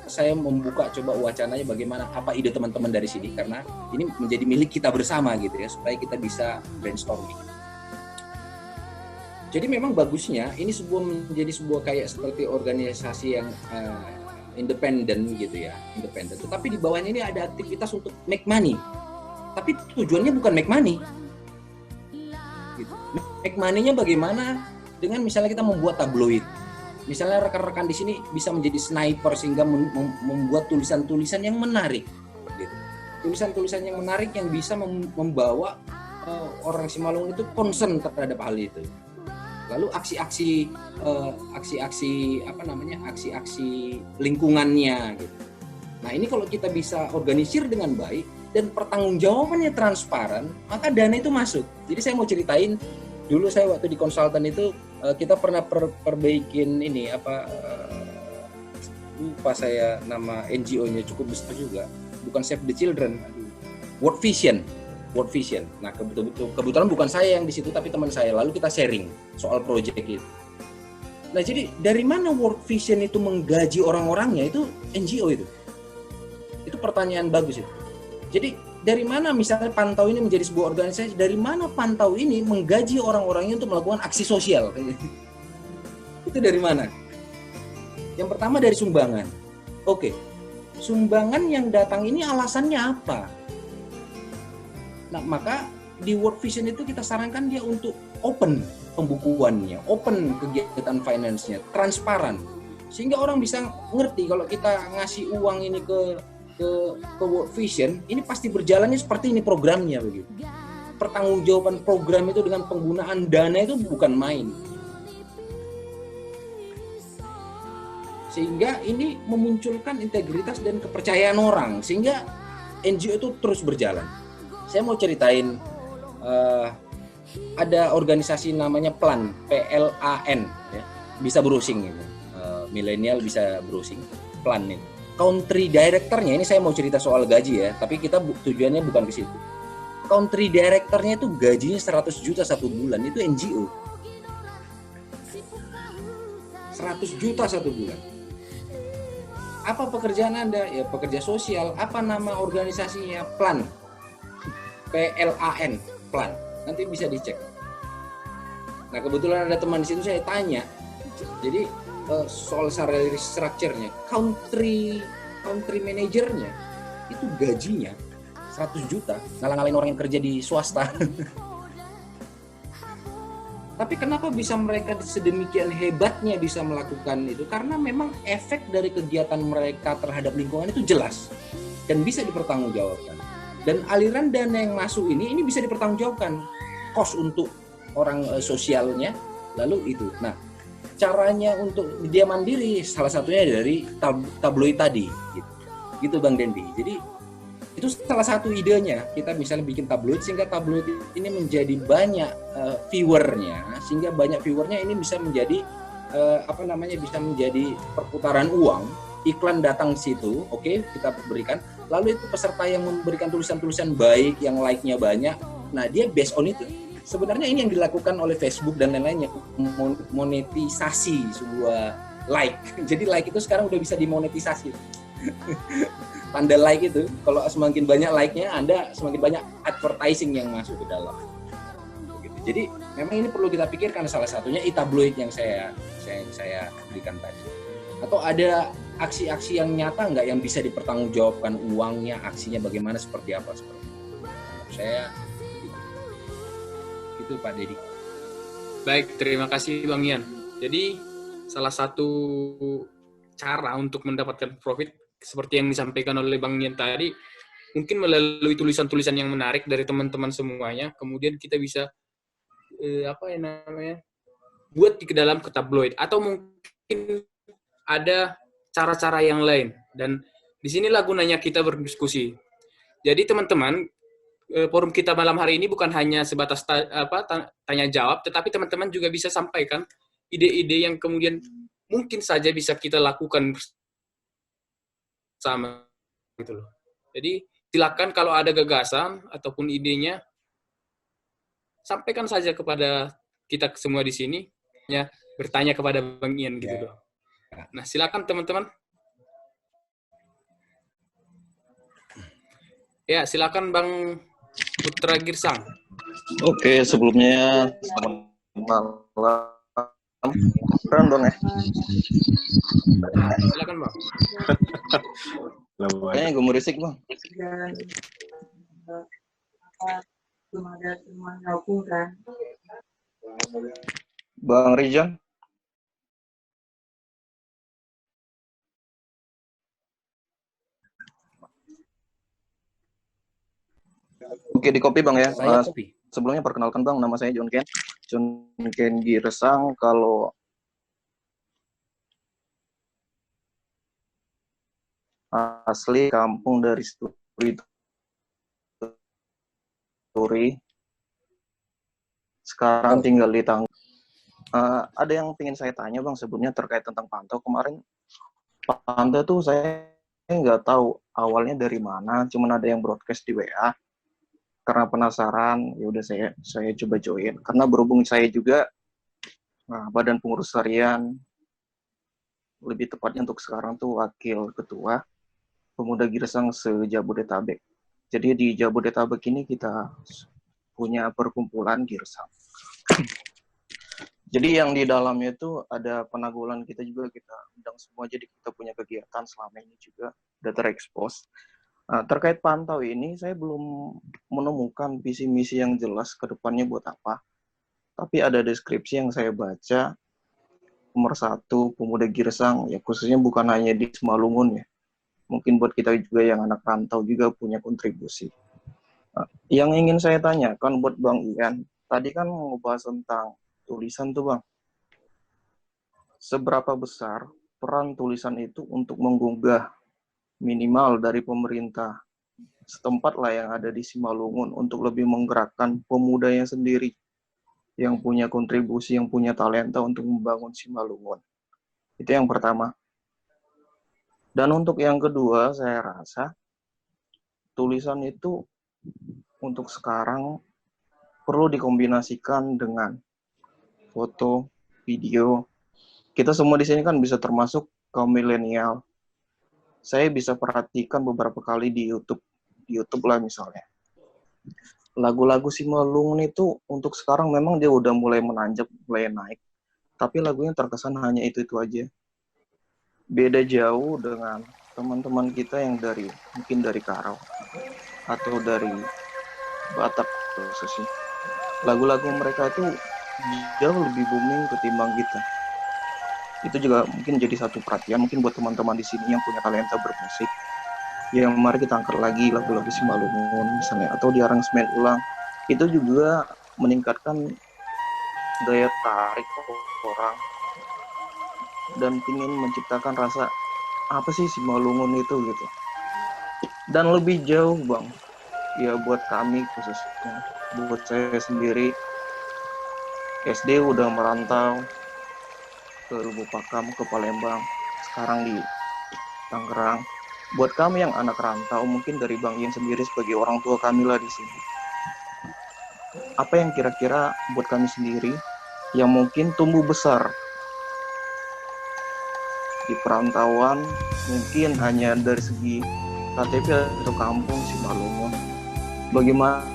saya membuka coba wacananya, bagaimana, apa ide teman-teman dari sini, karena ini menjadi milik kita bersama gitu ya, supaya kita bisa brainstorming. Jadi memang bagusnya ini menjadi sebuah kayak seperti organisasi yang independen gitu ya, independen. Tetapi di bawahnya ini ada aktivitas untuk make money. Tapi tujuannya bukan make money. Gitu. Make money-nya bagaimana? Dengan misalnya kita membuat tabloid. Misalnya rekan-rekan di sini bisa menjadi sniper sehingga membuat tulisan-tulisan yang menarik. Gitu. Tulisan-tulisan yang menarik yang bisa membawa orang Simalungun itu concern terhadap hal itu. Lalu aksi-aksi lingkungannya gitu. Nah, ini kalau kita bisa organisir dengan baik dan pertanggungjawabannya transparan, maka dana itu masuk. Jadi saya mau ceritain, dulu saya waktu di konsultan itu kita pernah perbaikin ini lupa saya nama NGO-nya, cukup besar juga, bukan Save the Children, World Vision. Nah, kebetulan bukan saya yang di situ, tapi teman saya. Lalu kita sharing soal proyek itu. Nah, jadi dari mana World Vision itu menggaji orang-orangnya? Itu NGO itu. Itu pertanyaan bagus itu. Jadi dari mana misalnya Pantau ini menjadi sebuah organisasi? Dari mana Pantau ini menggaji orang-orangnya untuk melakukan aksi sosial? Itu dari mana? Yang pertama dari sumbangan. Oke, sumbangan yang datang ini alasannya apa? Nah, maka di World Vision itu kita sarankan dia untuk open pembukuannya, open kegiatan finance-nya, transparan. Sehingga orang bisa ngerti kalau kita ngasih uang ini ke World Vision, ini pasti berjalannya seperti ini programnya begitu. Pertanggungjawaban program itu dengan penggunaan dana itu bukan main. Sehingga ini memunculkan integritas dan kepercayaan orang, sehingga NGO itu terus berjalan. Saya mau ceritain, ada organisasi namanya PLAN, PLAN, ya. Bisa browsing, milenial bisa browsing, PLAN ini. Country directornya, ini saya mau cerita soal gaji ya, tapi kita tujuannya bukan ke situ. Country directornya itu gajinya 100 juta satu bulan, itu NGO. 100 juta satu bulan. Apa pekerjaan Anda? Ya pekerja sosial. Apa nama organisasinya? PLAN. PLAN, PLAN. Nanti bisa dicek. Nah, kebetulan ada teman di situ, saya tanya. Jadi soal salary structure-nya, country manajernya itu gajinya 100 juta, ngalang-ngalain orang yang kerja di swasta. Tapi kenapa bisa mereka sedemikian hebatnya bisa melakukan itu? Karena memang efek dari kegiatan mereka terhadap lingkungan itu jelas dan bisa dipertanggungjawabkan. Dan aliran dana yang masuk ini bisa dipertanggungjawabkan, kos untuk orang sosialnya, lalu itu. Nah, caranya untuk dia mandiri salah satunya dari tabloid tadi, gitu Bang Dendi. Jadi itu salah satu idenya, kita misalnya bikin tabloid sehingga tabloid ini menjadi banyak viewernya, sehingga banyak viewernya ini bisa menjadi bisa menjadi perputaran uang. Iklan datang situ, oke, kita berikan. Lalu itu peserta yang memberikan tulisan-tulisan baik, yang like-nya banyak, nah dia based on itu. Sebenarnya ini yang dilakukan oleh Facebook dan lain-lainnya, monetisasi sebuah like. Jadi like itu sekarang udah bisa dimonetisasi. Tanda like itu, kalau semakin banyak like-nya, Anda semakin banyak advertising yang masuk ke dalam. Jadi memang ini perlu kita pikirkan, salah satunya e-tabloid yang saya berikan tadi. Atau ada aksi-aksi yang nyata nggak yang bisa dipertanggungjawabkan uangnya, aksinya bagaimana, seperti apa, seperti itu. Saya itu Pak Dedi. Baik, terima kasih Bang Ian. Jadi salah satu cara untuk mendapatkan profit seperti yang disampaikan oleh Bang Ian tadi, mungkin melalui tulisan-tulisan yang menarik dari teman-teman semuanya, kemudian kita bisa buat di dalam ke tabloid, atau mungkin ada cara-cara yang lain. Dan disinilah gunanya kita berdiskusi. Jadi teman-teman, forum kita malam hari ini bukan hanya sebatas tanya jawab, tetapi teman-teman juga bisa sampaikan ide-ide yang kemudian mungkin saja bisa kita lakukan bersama gitu loh. Jadi silakan kalau ada gagasan ataupun idenya, sampaikan saja kepada kita semua di sini, ya, bertanya kepada Bang Ian gitu loh. Nah, silakan teman-teman. Ya, silakan Bang Putra Girsang. Oke, sebelumnya selamat malam. Keren dong ya. Silakan Bang. Kayaknya gue mau risik Bang. Bang Rijan. Oke, di copy Bang ya. Saya copy. Sebelumnya perkenalkan Bang, nama saya John Ken Girsang. Kalau asli kampung dari Turi. Sekarang tinggal di Tanggung. Ada yang ingin saya tanya Bang sebelumnya terkait tentang pantau. Kemarin pantau tuh saya nggak tahu awalnya dari mana, cuman ada yang broadcast di WA. Karena penasaran, ya udah saya coba join. Karena berhubung saya juga badan pengurus harian, lebih tepatnya untuk sekarang tuh wakil ketua Pemuda Girsang se-Jabodetabek. Jadi di Jabodetabek ini kita punya perkumpulan Girsang. Jadi yang di dalamnya itu ada penanggulan kita juga, kita undang semua, jadi kita punya kegiatan selama ini juga udah terekspos. Nah, terkait pantau ini, saya belum menemukan visi misi yang jelas ke depannya buat apa. Tapi ada deskripsi yang saya baca, nomor 1, Pemuda Girsang, ya khususnya bukan hanya di Simalungun ya. Mungkin buat kita juga yang anak rantau juga punya kontribusi. Nah, yang ingin saya tanyakan buat Bang Ian, tadi kan ngebahas tentang tulisan tuh Bang. Seberapa besar peran tulisan itu untuk menggugah minimal dari pemerintah setempat lah yang ada di Simalungun untuk lebih menggerakkan pemudanya sendiri yang punya kontribusi, yang punya talenta untuk membangun Simalungun. Itu yang pertama. Dan untuk yang kedua, saya rasa tulisan itu untuk sekarang perlu dikombinasikan dengan foto, video. Kita semua di sini kan bisa termasuk kaum milenial. Saya bisa perhatikan beberapa kali di YouTube lah misalnya. Lagu-lagu Simalungun itu untuk sekarang memang dia udah mulai menanjak, mulai naik. Tapi lagunya terkesan hanya itu-itu aja. Beda jauh dengan teman-teman kita yang mungkin dari Karau atau dari Batak khususnya. Lagu-lagu mereka itu jauh lebih booming ketimbang kita. Itu juga mungkin jadi satu perhatian mungkin buat teman-teman di sini yang punya talenta bermusik. Ya mari kita angkat lagi lagu-lagu Simalungun misalnya, atau diaransemen ulang. Itu juga meningkatkan daya tarik orang dan ingin menciptakan rasa apa sih Simalungun itu gitu. Dan lebih jauh Bang, ya buat kami khususnya, buat saya sendiri, SD udah merantau, ke Lubuk Pakam, ke Palembang, sekarang di Tangerang. Buat kami yang anak rantau, mungkin dari Bang Ian sendiri sebagai orang tua kami lah di sini. Apa yang kira-kira buat kami sendiri yang mungkin tumbuh besar di perantauan, mungkin hanya dari segi KTP atau kampung Simalungun, bagaimana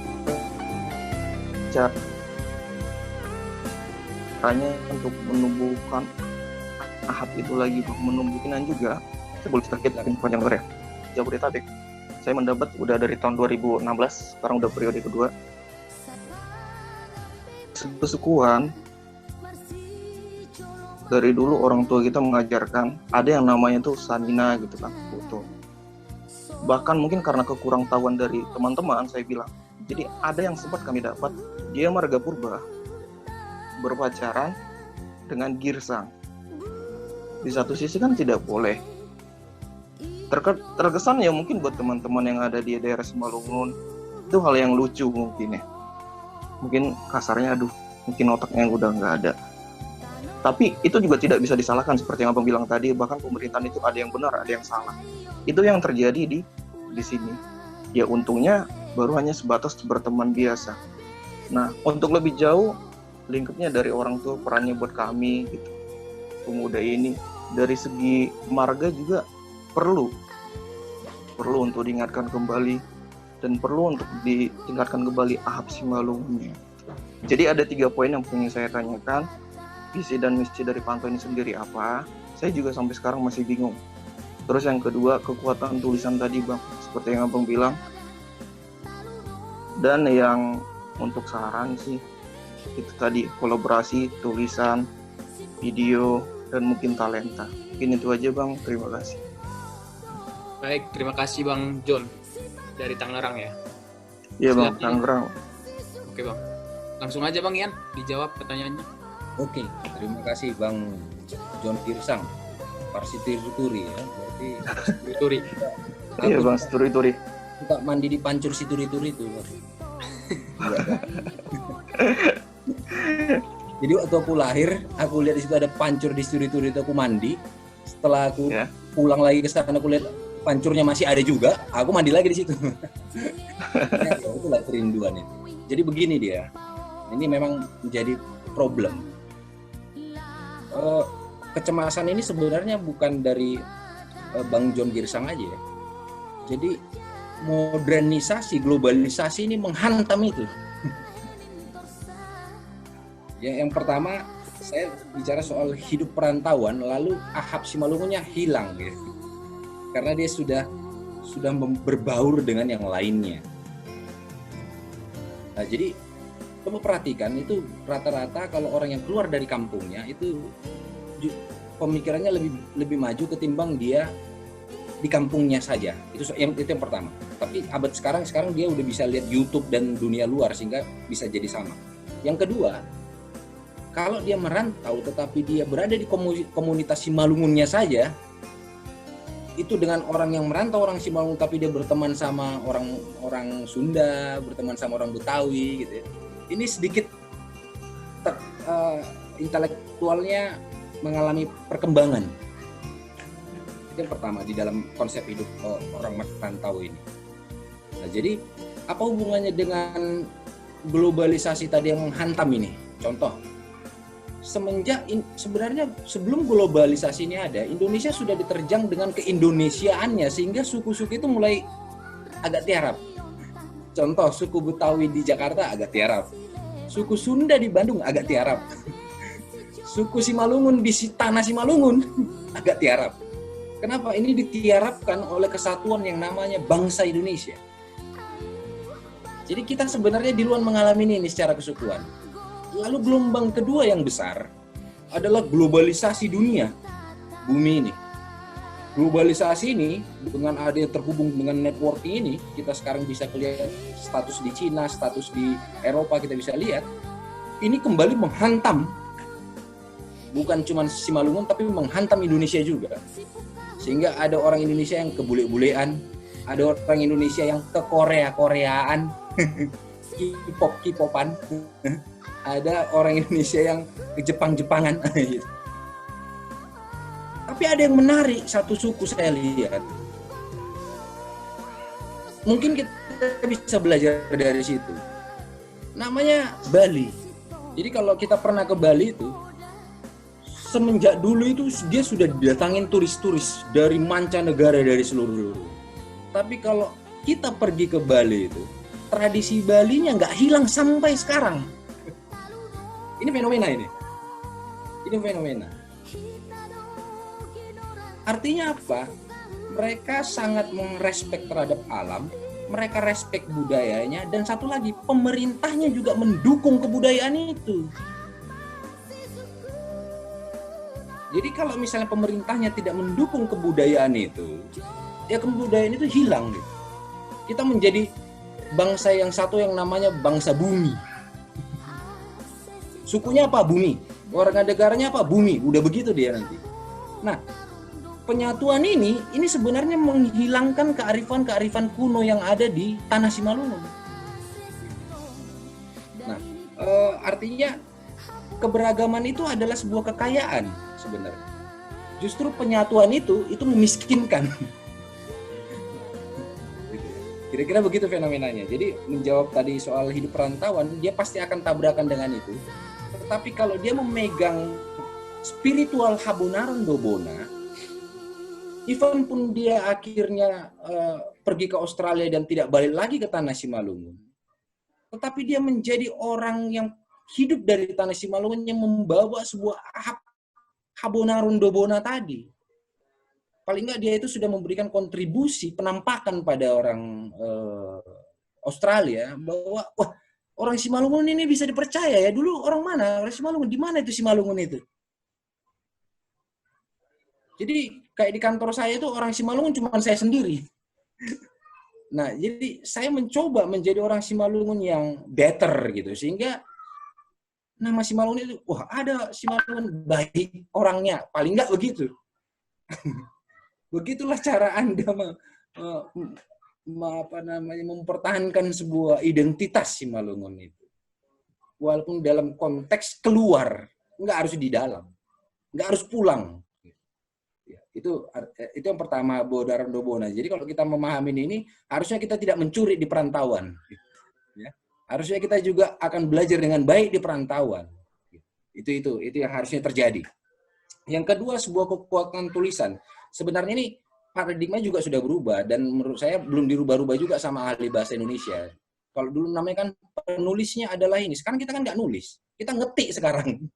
caranya untuk menumbuhkan ahap itu lagi, menumbuhkan juga. Saya boleh sedikit panjang lebar ya. Jabodetabek, saya mendapat udah dari tahun 2016, sekarang udah periode kedua. Kesukuan dari dulu orang tua kita mengajarkan ada yang namanya tuh sanina gitu kan, foto. Bahkan mungkin karena kekurang tahuan dari teman-teman, saya bilang, jadi ada yang sempat kami dapat, dia marga purba berpacaran dengan girsang. Di satu sisi kan tidak boleh. Terkesan ya mungkin buat teman-teman yang ada di daerah Simalungun itu hal yang lucu mungkin ya. Mungkin kasarnya aduh, mungkin otaknya udah nggak ada. Tapi itu juga tidak bisa disalahkan seperti yang Abang bilang tadi, bahkan pemerintahan itu ada yang benar, ada yang salah. Itu yang terjadi di sini. Ya untungnya baru hanya sebatas berteman biasa. Nah, untuk lebih jauh lingkupnya dari orang tua, perannya buat kami gitu. Pemuda ini dari segi marga juga perlu untuk diingatkan kembali dan perlu untuk ditingkatkan kembali ahap Simalungunnya. Jadi ada 3 poin yang ingin saya tanyakan. Visi dan misi dari Pantau ini sendiri apa? Saya juga sampai sekarang masih bingung. Terus yang kedua, kekuatan tulisan tadi Bang, seperti yang Abang bilang. Dan yang untuk saran sih, itu tadi kolaborasi, tulisan, video, dan mungkin talenta. Mungkin itu aja Bang, terima kasih. Baik, terima kasih Bang John dari Tangerang ya. Iya Bang, Silakan. Tangerang. Oke Bang, langsung aja Bang Ian dijawab pertanyaannya. Oke, terima kasih Bang John Girsang. Parsituri ya, berarti Turi. Iya Bang, Turi. suka mandi di pancur si turi-turi itu. Jadi waktu aku lahir, aku lihat di situ ada pancur di turi-turi itu, aku mandi. Setelah aku pulang lagi ke sana, aku lihat pancurnya masih ada juga, aku mandi lagi di situ. Ya, itulah kerinduan itu. Jadi begini dia, ini memang menjadi problem. Kecemasan ini sebenarnya bukan dari Bang John Girsang aja ya. Jadi modernisasi, globalisasi ini menghantam itu. Yang pertama, saya bicara soal hidup perantauan, lalu ahap Simalungunnya hilang gitu. Karena dia sudah berbaur dengan yang lainnya. Nah, jadi kamu perhatikan itu rata-rata kalau orang yang keluar dari kampungnya itu pemikirannya lebih maju ketimbang dia di kampungnya saja. Itu yang pertama. Tapi abad sekarang dia udah bisa lihat YouTube dan dunia luar sehingga bisa jadi sama. Yang kedua, kalau dia merantau tetapi dia berada di komunitas Simalungunnya saja, itu dengan orang yang merantau orang Simalungun tapi dia berteman sama orang Sunda, berteman sama orang Betawi gitu ya. Ini sedikit intelektualnya mengalami perkembangan. Itu yang pertama di dalam konsep hidup orang merantau ini. Nah, jadi apa hubungannya dengan globalisasi tadi yang menghantam ini? Contoh, sebenarnya sebelum globalisasi ini ada, Indonesia sudah diterjang dengan keindonesiaannya sehingga suku-suku itu mulai agak tiarap. Contoh, suku Betawi di Jakarta agak tiarap. Suku Sunda di Bandung agak tiarap. Suku Simalungun di tanah Simalungun agak tiarap. Kenapa? Ini ditiarapkan oleh kesatuan yang namanya bangsa Indonesia. Jadi kita sebenarnya di luar mengalami ini secara kesukuan. Lalu gelombang kedua yang besar adalah globalisasi dunia, bumi ini. Globalisasi ini dengan ada terhubung dengan networking ini, kita sekarang bisa lihat status di Cina, status di Eropa kita bisa lihat, ini kembali menghantam, bukan cuma Simalungun tapi menghantam Indonesia juga. Sehingga ada orang Indonesia yang ke bule-bulean, ada orang Indonesia yang ke Korea-Koreaan, K-popan, ada orang Indonesia yang ke Jepang-Jepangan. Tapi ada yang menarik, satu suku saya lihat. Mungkin kita bisa belajar dari situ. Namanya Bali. Jadi kalau kita pernah ke Bali itu, semenjak dulu itu dia sudah didatangin turis-turis dari mancanegara, dari seluruh. Tapi kalau kita pergi ke Bali itu, tradisi Balinya nggak hilang sampai sekarang. Ini fenomena ini. Ini fenomena. Artinya apa? Mereka sangat merespek terhadap alam, mereka respek budayanya, dan satu lagi, pemerintahnya juga mendukung kebudayaan itu. Jadi kalau misalnya pemerintahnya tidak mendukung kebudayaan itu, ya kebudayaan itu hilang. Gitu. Kita menjadi bangsa yang satu yang namanya bangsa bumi. Sukunya apa? Bumi. Warga negaranya apa? Bumi. Udah begitu dia nanti. Nah, penyatuan ini sebenarnya menghilangkan kearifan-kearifan kuno yang ada di tanah Simalungun. Nah, artinya keberagaman itu adalah sebuah kekayaan sebenarnya. Justru penyatuan itu memiskinkan. Kira-kira begitu fenomenanya. Jadi menjawab tadi soal hidup perantauan, dia pasti akan tabrakan dengan itu. Tetapi kalau dia memegang spiritual Habonaron Dobona, even pun dia akhirnya pergi ke Australia dan tidak balik lagi ke tanah Simalungun, tetapi dia menjadi orang yang hidup dari tanah Simalungun yang membawa sebuah Habonaron Dobona tadi. Paling nggak dia itu sudah memberikan kontribusi penampakan pada orang Australia bahwa wah, orang Simalungun ini bisa dipercaya ya. Dulu orang mana? Orang Simalungun. Di mana itu Simalungun itu? Jadi kayak di kantor saya itu orang Simalungun cuma saya sendiri. Nah, jadi saya mencoba menjadi orang Simalungun yang better gitu, sehingga nama Simalungun itu, wah ada Simalungun baik orangnya, paling nggak begitu. Begitulah cara Anda mempertahankan sebuah identitas Simalungun itu. Walaupun dalam konteks keluar, nggak harus di dalam, nggak harus pulang. Itu yang pertama, Habonaron Dobona. Jadi kalau kita memahami ini, harusnya kita tidak mencuri di perantauan. Ya. Harusnya kita juga akan belajar dengan baik di perantauan. Itu yang harusnya terjadi. Yang kedua, sebuah kekuatan tulisan. Sebenarnya ini paradigma juga sudah berubah dan menurut saya belum dirubah-rubah juga sama ahli bahasa Indonesia. Kalau dulu namanya kan penulisnya adalah ini. Sekarang kita kan nggak nulis, kita ngetik sekarang.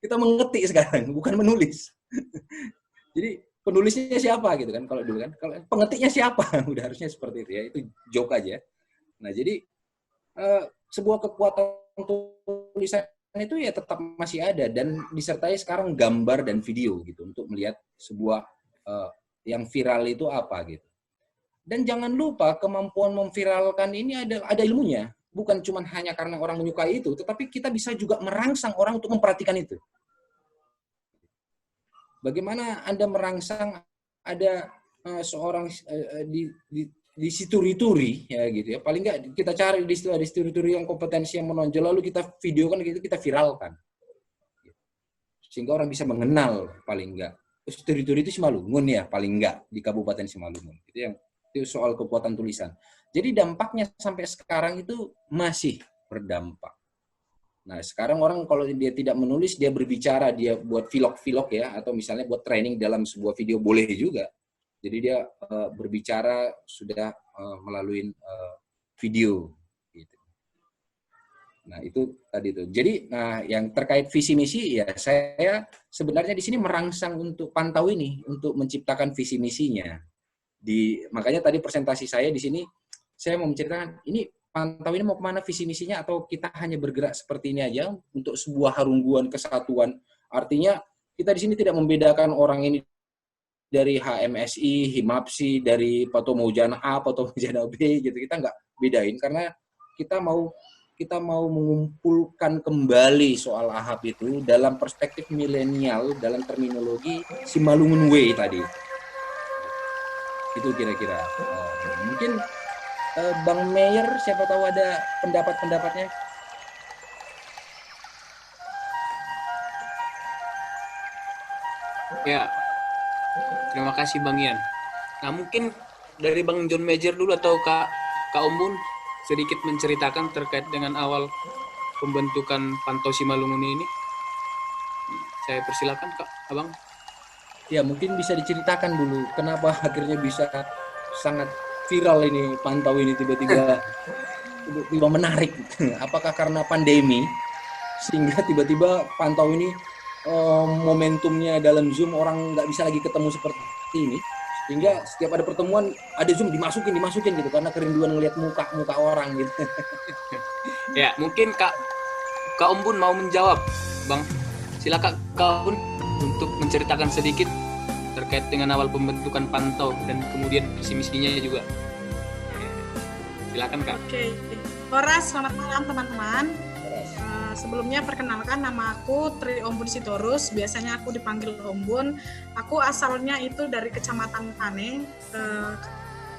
Kita mengetik sekarang, bukan menulis. Jadi penulisnya siapa gitu kan? Kalau dulu kan, kalau pengetiknya siapa? Udah harusnya seperti itu ya. Itu joke aja. Nah jadi sebuah kekuatan tulisan itu ya tetap masih ada dan disertai sekarang gambar dan video gitu untuk melihat sebuah yang viral itu apa gitu. Dan jangan lupa kemampuan memviralkan ini ada ilmunya, bukan cuma hanya karena orang menyukai itu, tetapi kita bisa juga merangsang orang untuk memperhatikan itu. Bagaimana Anda merangsang ada seorang di situri-turi ya gitu ya, paling nggak kita cari di situri-turi yang kompetensi yang menonjol, lalu kita videokan gitu, kita viralkan sehingga orang bisa mengenal, paling nggak situri-turi itu Simalungun ya, paling nggak di Kabupaten Simalungun. Itu soal kekuatan tulisan. Jadi dampaknya sampai sekarang itu masih berdampak. Nah sekarang orang kalau dia tidak menulis, dia berbicara, dia buat vlog ya, atau misalnya buat training dalam sebuah video boleh juga. Jadi dia berbicara sudah melalui video. Gitu. Nah itu tadi itu. Jadi yang terkait visi misi ya saya sebenarnya di sini merangsang untuk pantau ini untuk menciptakan visi misinya. Makanya tadi presentasi saya di sini saya mau menceritakan ini pantau ini mau kemana visi misinya atau kita hanya bergerak seperti ini aja untuk sebuah harungguan kesatuan. Artinya kita di sini tidak membedakan orang ini dari HMSI, HIMAPSI, dari Patomojana A, Patomojana B, gitu. Kita nggak bedain karena kita mau mengumpulkan kembali soal AHAP itu dalam perspektif milenial, dalam terminologi Simalungun Way tadi. Itu kira-kira. Mungkin Bang Meyer, siapa tahu ada pendapat-pendapatnya? Ya, terima kasih Bang Ian. Nah, mungkin dari Bang John Major dulu atau Kak Ombun sedikit menceritakan terkait dengan awal pembentukan Pantau Simalungun ini. Saya persilakan Kak, Abang. Ya, mungkin bisa diceritakan dulu kenapa akhirnya bisa sangat viral ini Pantau ini tiba-tiba menarik. Apakah karena pandemi sehingga tiba-tiba Pantau ini momentumnya dalam Zoom orang nggak bisa lagi ketemu seperti ini, sehingga setiap ada pertemuan ada Zoom dimasukin gitu karena kerinduan ngelihat muka orang gitu. Ya, mungkin Kak Ombun mau menjawab, Bang. Silakan Kak Ombun untuk menceritakan sedikit terkait dengan awal pembentukan Pantau dan kemudian visi misinya juga. Silakan Kak. Oke. Horas, selamat malam teman-teman. Sebelumnya perkenalkan, nama aku Tri Ombun Sitorus, biasanya aku dipanggil Ombun. Aku asalnya itu dari Kecamatan Pane,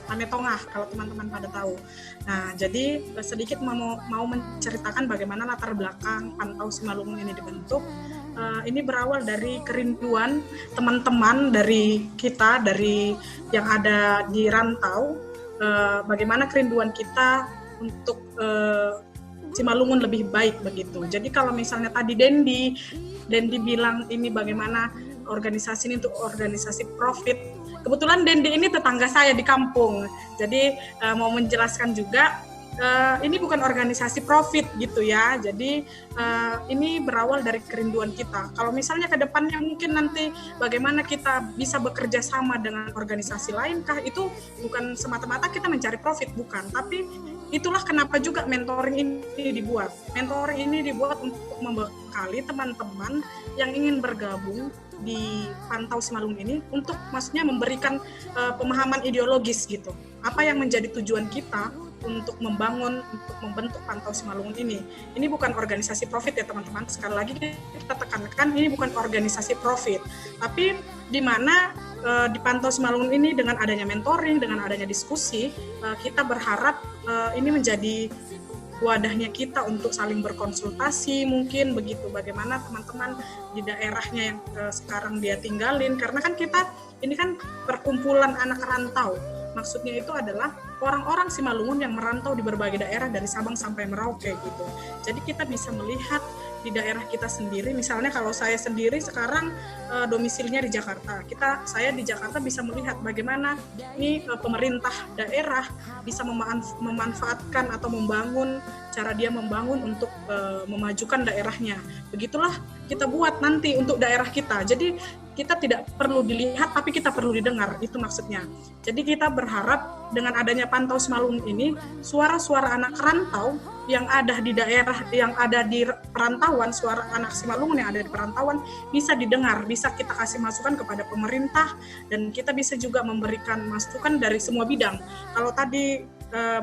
Pane Tongah kalau teman-teman pada tahu. Nah, jadi sedikit mau menceritakan bagaimana latar belakang Pantau Simalungun ini dibentuk. Ini berawal dari kerinduan teman-teman dari kita, dari yang ada di rantau, bagaimana kerinduan kita untuk Simalungun lebih baik begitu. Jadi kalau misalnya tadi Dendi bilang ini bagaimana organisasi ini untuk organisasi profit. Kebetulan Dendi ini tetangga saya di kampung. Jadi mau menjelaskan juga ini bukan organisasi profit gitu ya. Jadi ini berawal dari kerinduan kita. Kalau misalnya ke depannya mungkin nanti bagaimana kita bisa bekerja sama dengan organisasi lain kah, itu bukan semata-mata kita mencari profit, bukan. Tapi itulah kenapa juga mentoring ini dibuat. Mentoring ini dibuat untuk membekali teman-teman yang ingin bergabung di Pantau Simalungun ini untuk maksudnya memberikan pemahaman ideologis gitu. Apa yang menjadi tujuan kita untuk membentuk Pantau Simalungun ini. Ini bukan organisasi profit ya teman-teman. Sekali lagi kita tekankan ini bukan organisasi profit. Tapi di mana di Pantau Simalungun ini dengan adanya mentoring, dengan adanya diskusi, kita berharap ini menjadi wadahnya kita untuk saling berkonsultasi mungkin begitu. Bagaimana teman-teman di daerahnya yang sekarang dia tinggalin. Karena kan kita ini kan perkumpulan anak rantau. Maksudnya itu adalah orang-orang Simalungun yang merantau di berbagai daerah dari Sabang sampai Merauke gitu. Jadi kita bisa melihat di daerah kita sendiri. Misalnya kalau saya sendiri sekarang domisilinya di Jakarta. Saya di Jakarta bisa melihat bagaimana ini pemerintah daerah bisa memanfaatkan atau membangun cara dia membangun untuk memajukan daerahnya. Begitulah kita buat nanti untuk daerah kita. Jadi kita tidak perlu dilihat, tapi kita perlu didengar, itu maksudnya. Jadi kita berharap dengan adanya Pantau Simalungun ini, suara-suara anak rantau yang ada di daerah, yang ada di perantauan, suara anak Simalungun yang ada di perantauan, bisa didengar, bisa kita kasih masukan kepada pemerintah, dan kita bisa juga memberikan masukan dari semua bidang. Kalau tadi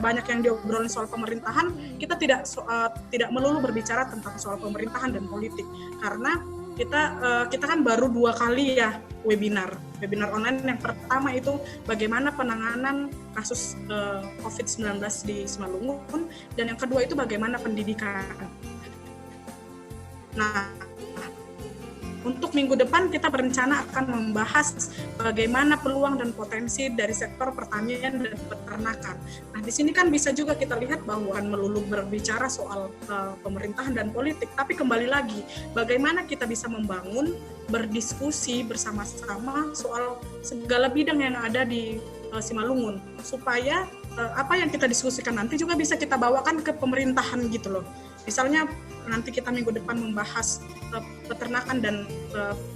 banyak yang diobrolin soal pemerintahan, kita tidak melulu berbicara tentang soal pemerintahan dan politik, karena kita kan baru 2 kali ya webinar online. Yang pertama itu bagaimana penanganan kasus COVID-19 di Simalungun, dan yang kedua itu bagaimana pendidikan. Nah, untuk minggu depan kita berencana akan membahas bagaimana peluang dan potensi dari sektor pertanian dan peternakan. Nah, di sini kan bisa juga kita lihat bahwa melulu berbicara soal pemerintahan dan politik, tapi kembali lagi bagaimana kita bisa membangun, berdiskusi bersama-sama soal segala bidang yang ada di Simalungun, supaya apa yang kita diskusikan nanti juga bisa kita bawakan ke pemerintahan gitu loh. Misalnya nanti kita minggu depan membahas peternakan dan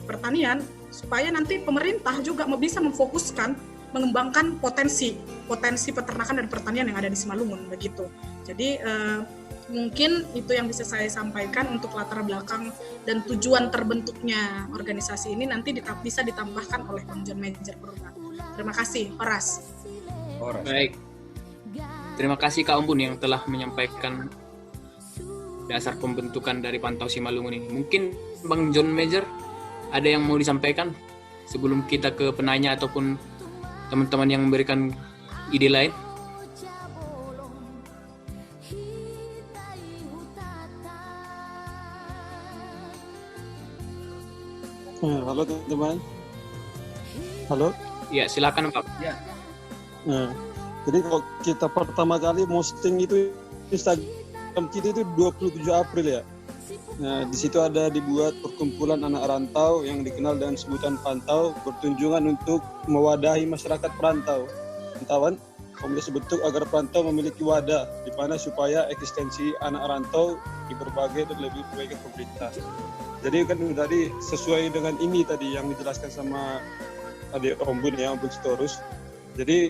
pertanian, supaya nanti pemerintah juga bisa memfokuskan mengembangkan potensi peternakan dan pertanian yang ada di Simalungun begitu. Jadi mungkin itu yang bisa saya sampaikan untuk latar belakang dan tujuan terbentuknya organisasi ini. Nanti bisa ditambahkan oleh Bang John Major Purba. Terima kasih, Horas. Baik. Terima kasih Kak Ombun yang telah menyampaikan dasar pembentukan dari Pantau Simalungun ini. Mungkin Bang John Major ada yang mau disampaikan sebelum kita ke penanya ataupun teman-teman yang memberikan ide lain? Halo teman-teman, Halo? Ya, silakan Pak. Nah, jadi kalau kita pertama kali posting itu Instagram kita itu 27 April ya. Nah, di situ ada dibuat perkumpulan anak rantau yang dikenal dengan sebutan Pantau bertunjungan untuk mewadahi masyarakat perantau. Pantauan komunitas bentuk agar perantau memiliki wadah di mana supaya eksistensi anak rantau di berbagai dan lebih baik pemerintah. Jadi kan tadi sesuai dengan ini tadi yang dijelaskan sama adik Ombun ya, Ombun Sitorus. Jadi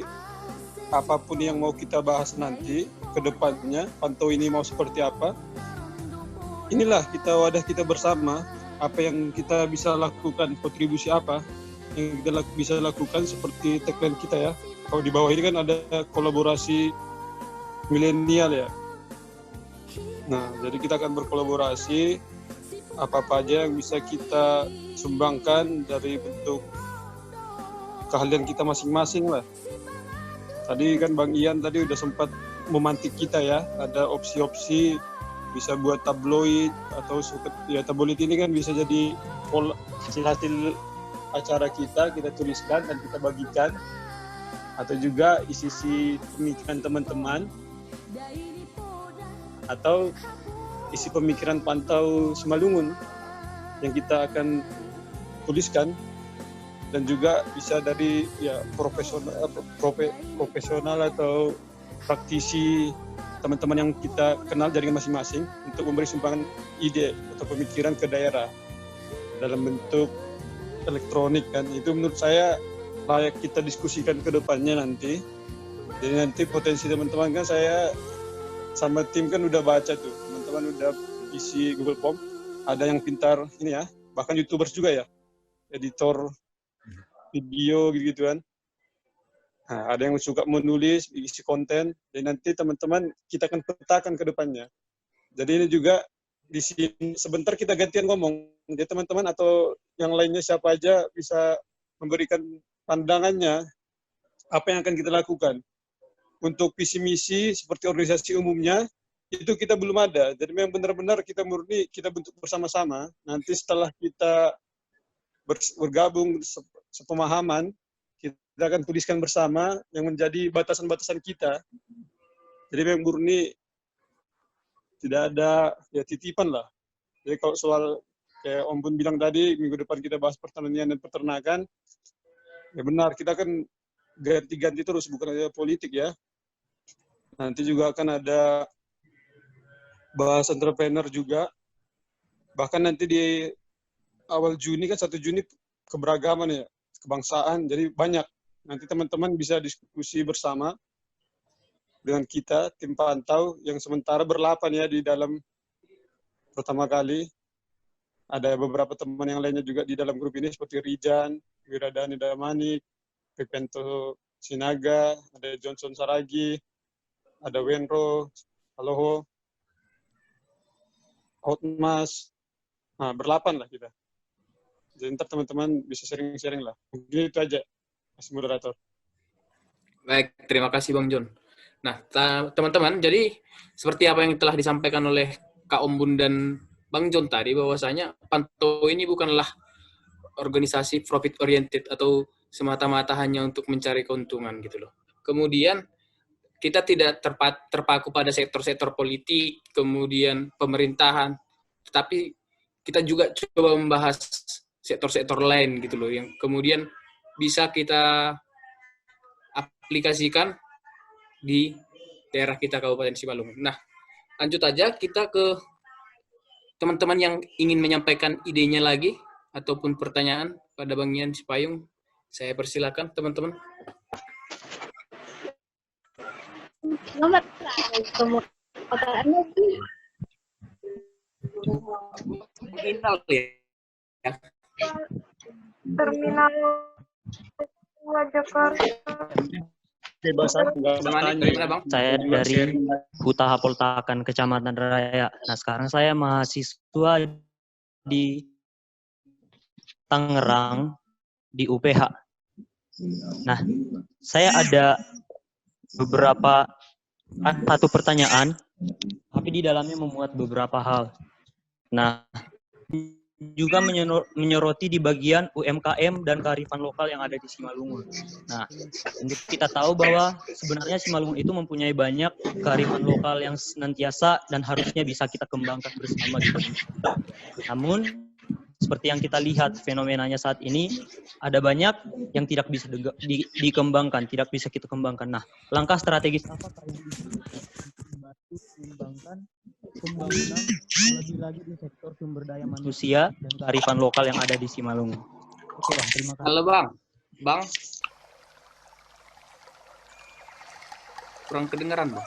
apapun yang mau kita bahas nanti ke depannya, Pantau ini mau seperti apa, inilah wadah kita bersama, apa yang kita bisa lakukan, kontribusi apa yang kita bisa lakukan seperti tagline kita ya. Kalau di bawah ini kan ada kolaborasi milenial ya. Nah, jadi kita akan berkolaborasi apa-apa aja yang bisa kita sumbangkan dari bentuk keahlian kita masing-masing lah. Tadi kan Bang Ian tadi udah sempat memantik kita ya, ada opsi-opsi bisa buat tabloid atau ya tabloid ini kan bisa jadi hasil acara kita tuliskan dan kita bagikan, atau juga isi pemikiran teman-teman atau isi pemikiran Pantau Simalungun yang kita akan tuliskan, dan juga bisa dari ya profesional atau praktisi teman-teman yang kita kenal jaringan masing-masing untuk memberi sumbangan ide atau pemikiran ke daerah dalam bentuk elektronik kan. Itu menurut saya layak kita diskusikan ke depannya nanti. Jadi nanti potensi teman-teman kan saya sama tim kan udah baca tuh, teman-teman udah isi Google Form, ada yang pintar ini ya, bahkan YouTubers juga ya, editor video gitu kan. Nah, ada yang suka menulis, isi konten, dan nanti teman-teman kita akan petakan ke depannya. Jadi ini juga di sini sebentar kita gantian ngomong, jadi teman-teman atau yang lainnya siapa aja bisa memberikan pandangannya apa yang akan kita lakukan. Untuk visi misi seperti organisasi umumnya itu kita belum ada. Jadi memang benar-benar kita murni kita bentuk bersama-sama. Nanti setelah kita bergabung sepemahaman, kita akan tuliskan bersama yang menjadi batasan-batasan kita. Jadi memang murni tidak ada ya titipan lah. Jadi kalau soal kayak Om Bun bilang tadi, minggu depan kita bahas pertanian dan peternakan, ya benar, kita kan ganti-ganti terus, bukan aja politik ya. Nanti juga akan ada bahas entrepreneur juga. Bahkan nanti di awal Juni kan 1 Juni keberagaman ya, kebangsaan, jadi banyak. Nanti teman-teman bisa diskusi bersama dengan kita, tim Pantau, yang sementara berlapan ya di dalam pertama kali. Ada beberapa teman yang lainnya juga di dalam grup ini, seperti Rijan, Wiradani Damanik, Pepento Sinaga, ada Johnson Saragi, ada Wenro, Aloho, Outmas. Nah, berlapan lah kita. Jadi ntar teman-teman bisa sharing-sharing lah. Mungkin itu aja, Mas Moderator. Baik, terima kasih Bang John. Nah, teman-teman, jadi seperti apa yang telah disampaikan oleh Kak Ombun dan Bang John tadi, bahwasanya Pantau ini bukanlah organisasi profit oriented atau semata-mata hanya untuk mencari keuntungan gitu loh. Kemudian kita tidak terpaku pada sektor-sektor politik, kemudian pemerintahan, tetapi kita juga coba membahas sektor-sektor lain gitu loh, yang kemudian bisa kita aplikasikan di daerah kita Kabupaten Simalungun. Nah, lanjut aja kita ke teman-teman yang ingin menyampaikan idenya lagi ataupun pertanyaan pada Bang Ian Cipayung. Saya persilakan teman-teman. Nomor pertanyaannya Terminal ya. Terminal 2 Jakarta. Saya dari Huta Hapoltakan, Kecamatan Raya. Nah, sekarang saya mahasiswa di Tangerang, di UPH. Nah, saya ada satu pertanyaan, tapi di dalamnya memuat beberapa hal. Nah, juga menyoroti di bagian UMKM dan kearifan lokal yang ada di Simalungun. Nah, untuk kita tahu bahwa sebenarnya Simalungun itu mempunyai banyak kearifan lokal yang senantiasa dan harusnya bisa kita kembangkan bersama gitu. Namun, seperti yang kita lihat fenomenanya saat ini, ada banyak yang tidak bisa dikembangkan, tidak bisa kita kembangkan. Nah, langkah strategis apa yang bisa membantu mengembangkan pembangunan lebih lagi di sektor sumber daya manusia dan kearifan lokal yang ada di Simalungun? Oke, Bang, terima kasih. Halo Bang. Bang. Kurang kedengaran, Bang.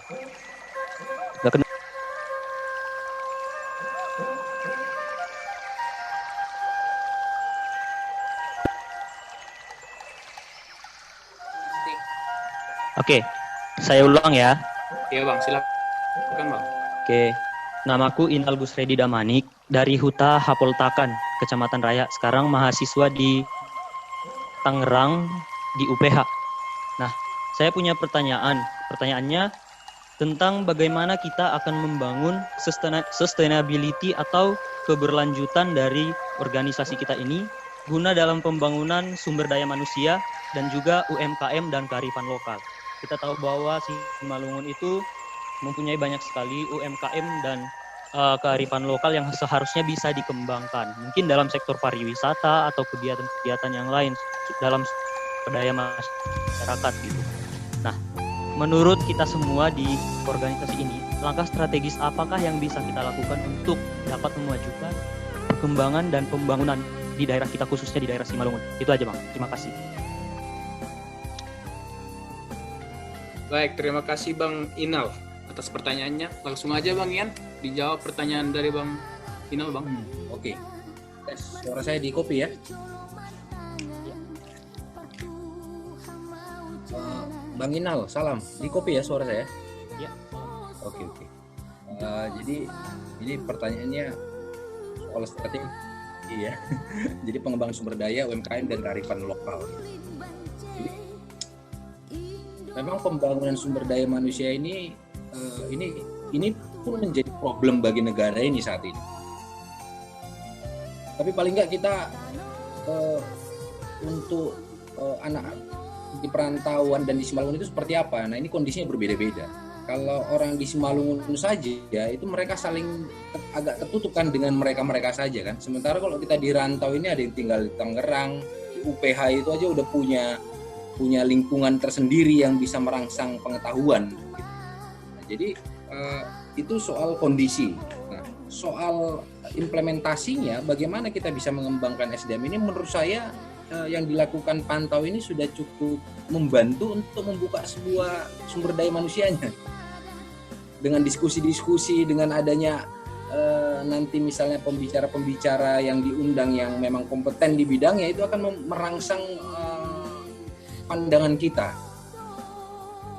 Udah kena. Oke, saya ulang ya. Iya Bang, silakan Bang. Oke, namaku Inal Gusredi Damanik dari Huta Hapoltakan, Kecamatan Raya. Sekarang mahasiswa di Tangerang di UPH. Nah, saya punya pertanyaan. Pertanyaannya tentang bagaimana kita akan membangun sustainability atau keberlanjutan dari organisasi kita ini guna dalam pembangunan sumber daya manusia dan juga UMKM dan kearifan lokal. Kita tahu bahwa Simalungun itu mempunyai banyak sekali UMKM dan kearifan lokal yang seharusnya bisa dikembangkan. Mungkin dalam sektor pariwisata atau kegiatan-kegiatan yang lain dalam daya masyarakat gitu. Nah, menurut kita semua di organisasi ini, langkah strategis apakah yang bisa kita lakukan untuk dapat memajukan perkembangan dan pembangunan di daerah kita, khususnya di daerah Simalungun? Itu aja Bang, terima kasih. Baik, terima kasih Bang Inal atas pertanyaannya. Langsung aja Bang Ian, dijawab pertanyaan dari Bang Inal, Bang. Oke. Suara saya di copy ya. Bang Inal, salam. Di copy ya suara saya? Ya. Oke. Jadi ini pertanyaannya soal strategi ya. Jadi pengembangan sumber daya UMKM dan kearifan lokal. Jadi, memang pembangunan sumber daya manusia ini pun menjadi problem bagi negara ini saat ini. Tapi paling nggak kita untuk anak di perantauan dan di Simalungun itu seperti apa? Nah, ini kondisinya berbeda-beda. Kalau orang di Simalungun saja ya itu mereka saling agak tertutup kan dengan mereka saja kan. Sementara kalau kita di rantau ini ada yang tinggal di Tangerang, UPH itu aja udah punya lingkungan tersendiri yang bisa merangsang pengetahuan. Nah, jadi itu soal kondisi. Nah, soal implementasinya, bagaimana kita bisa mengembangkan SDM ini, menurut saya yang dilakukan Pantau ini sudah cukup membantu untuk membuka sebuah sumber daya manusianya. Dengan diskusi-diskusi, dengan adanya nanti misalnya pembicara-pembicara yang diundang yang memang kompeten di bidangnya, itu akan merangsang pandangan kita.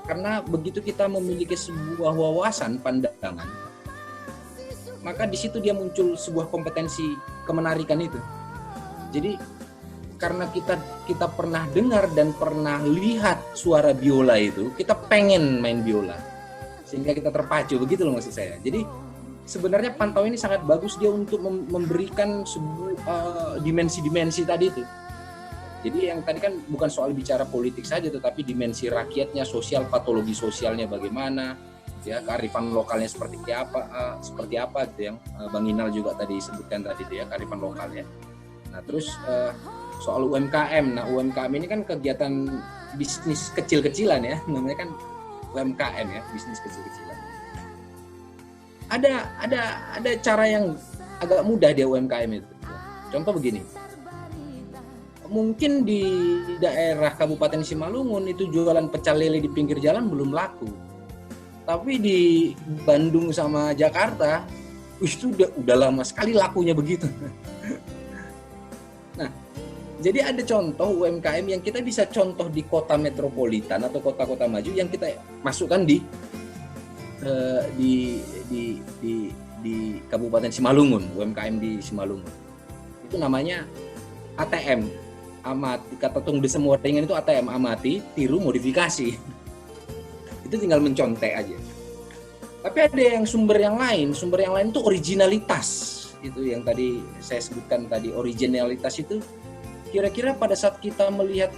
Karena begitu kita memiliki sebuah wawasan pandangan, maka di situ dia muncul sebuah kompetensi kemenarikan itu. Jadi karena kita pernah dengar dan pernah lihat suara biola itu, kita pengen main biola. Sehingga kita terpacu, begitu loh maksud saya. Jadi sebenarnya Pantau ini sangat bagus dia untuk memberikan sebuah dimensi-dimensi tadi itu. Jadi yang tadi kan bukan soal bicara politik saja, tetapi dimensi rakyatnya, sosial, patologi sosialnya bagaimana, ya kearifan lokalnya seperti apa gitu yang Bang Inal juga tadi sebutkan tadi itu ya, kearifan lokal ya. Nah terus soal UMKM, nah UMKM ini kan kegiatan bisnis kecil-kecilan ya, namanya kan UMKM ya, bisnis kecil-kecilan. Ada cara yang agak mudah dia UMKM itu. Contoh begini. Mungkin di daerah Kabupaten Simalungun itu jualan pecel lele di pinggir jalan belum laku. Tapi di Bandung sama Jakarta itu udah lama sekali lakunya begitu. Nah, jadi ada contoh UMKM yang kita bisa contoh di kota metropolitan atau kota-kota maju yang kita masukkan di Kabupaten Simalungun, UMKM di Simalungun. Itu namanya ATM. Amati, kata tung desem waringan itu ATM, amati, tiru, modifikasi. Itu tinggal mencontek aja. Tapi ada yang sumber yang lain itu originalitas. itu yang tadi saya sebutkan tadi, originalitas itu, kira-kira pada saat kita melihat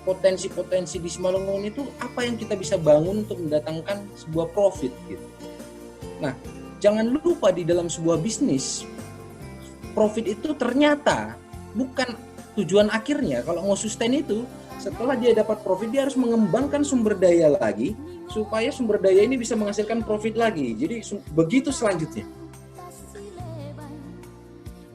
potensi-potensi di Simalungun itu, apa yang kita bisa bangun untuk mendatangkan sebuah profit gitu. Nah, jangan lupa di dalam sebuah bisnis, profit itu ternyata bukan tujuan akhirnya. Kalau mau sustain itu, setelah dia dapat profit, dia harus mengembangkan sumber daya lagi, supaya sumber daya ini bisa menghasilkan profit lagi. Jadi begitu selanjutnya.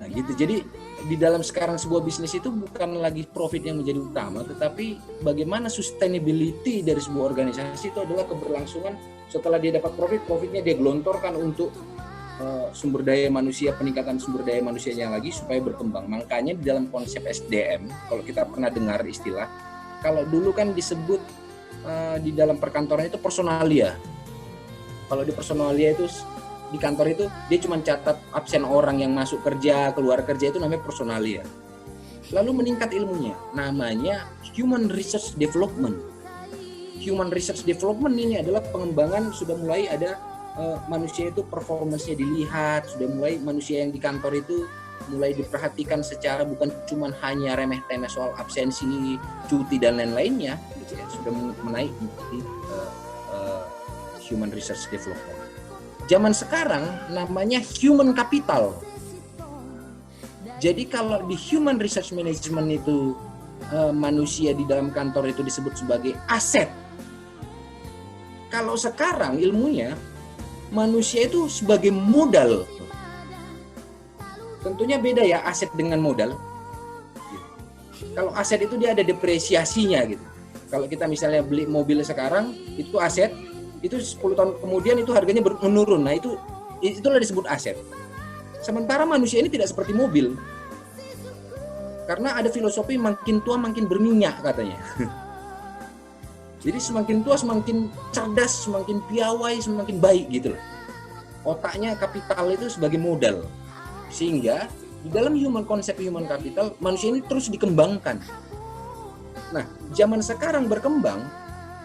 Nah gitu, jadi di dalam sekarang sebuah bisnis itu bukan lagi profit yang menjadi utama, tetapi bagaimana sustainability dari sebuah organisasi itu adalah keberlangsungan. Setelah dia dapat profit, profitnya dia gelontorkan untuk sumber daya manusia, peningkatan sumber daya manusianya lagi supaya berkembang. Makanya di dalam konsep SDM, kalau kita pernah dengar istilah, kalau dulu kan disebut di dalam perkantoran itu personalia. Kalau di personalia itu di kantor itu dia cuma catat absen orang yang masuk kerja, keluar kerja, itu namanya personalia. Lalu meningkat ilmunya, namanya human research development. Human research development ini adalah pengembangan, sudah mulai ada manusia itu performance-nya dilihat, sudah mulai manusia yang di kantor itu mulai diperhatikan secara bukan cuma hanya remeh-temeh soal absensi, cuti dan lain-lainnya, gitu ya, sudah menaik di human research development. Zaman sekarang namanya human capital. Jadi kalau di human research management itu manusia di dalam kantor itu disebut sebagai aset. Kalau sekarang ilmunya manusia itu sebagai modal. Tentunya beda ya aset dengan modal. Kalau aset itu dia ada depresiasinya gitu. Kalau kita misalnya beli mobil sekarang itu aset, itu 10 tahun kemudian itu harganya menurun. Nah itulah disebut aset. Sementara manusia ini tidak seperti mobil. Karena ada filosofi makin tua makin berminyak katanya. Jadi semakin tua semakin cerdas, semakin piawai, semakin baik gitu loh. Otaknya kapital itu sebagai modal. Sehingga di dalam konsep human capital manusia ini terus dikembangkan. Nah, zaman sekarang berkembang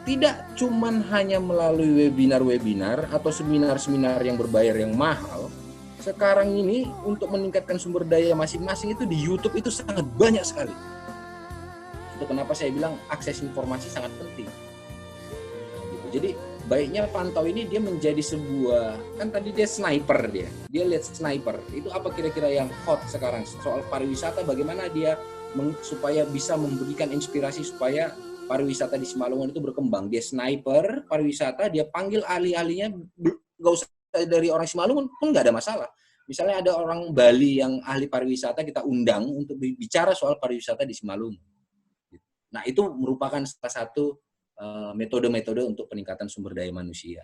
tidak cuman hanya melalui webinar-webinar atau seminar-seminar yang berbayar yang mahal. Sekarang ini untuk meningkatkan sumber daya masing-masing itu di YouTube itu sangat banyak sekali. Itu kenapa saya bilang akses informasi sangat penting. Gitu. Jadi baiknya pantau ini dia menjadi sebuah, kan tadi dia sniper dia lihat sniper. Itu apa kira-kira yang hot sekarang soal pariwisata, bagaimana dia supaya bisa memberikan inspirasi supaya pariwisata di Simalungun itu berkembang. Dia sniper pariwisata, dia panggil ahli-ahlinya, nggak usah dari orang Simalungun pun nggak ada masalah. Misalnya ada orang Bali yang ahli pariwisata, kita undang untuk bicara soal pariwisata di Simalungun. Nah itu merupakan salah satu metode-metode untuk peningkatan sumber daya manusia.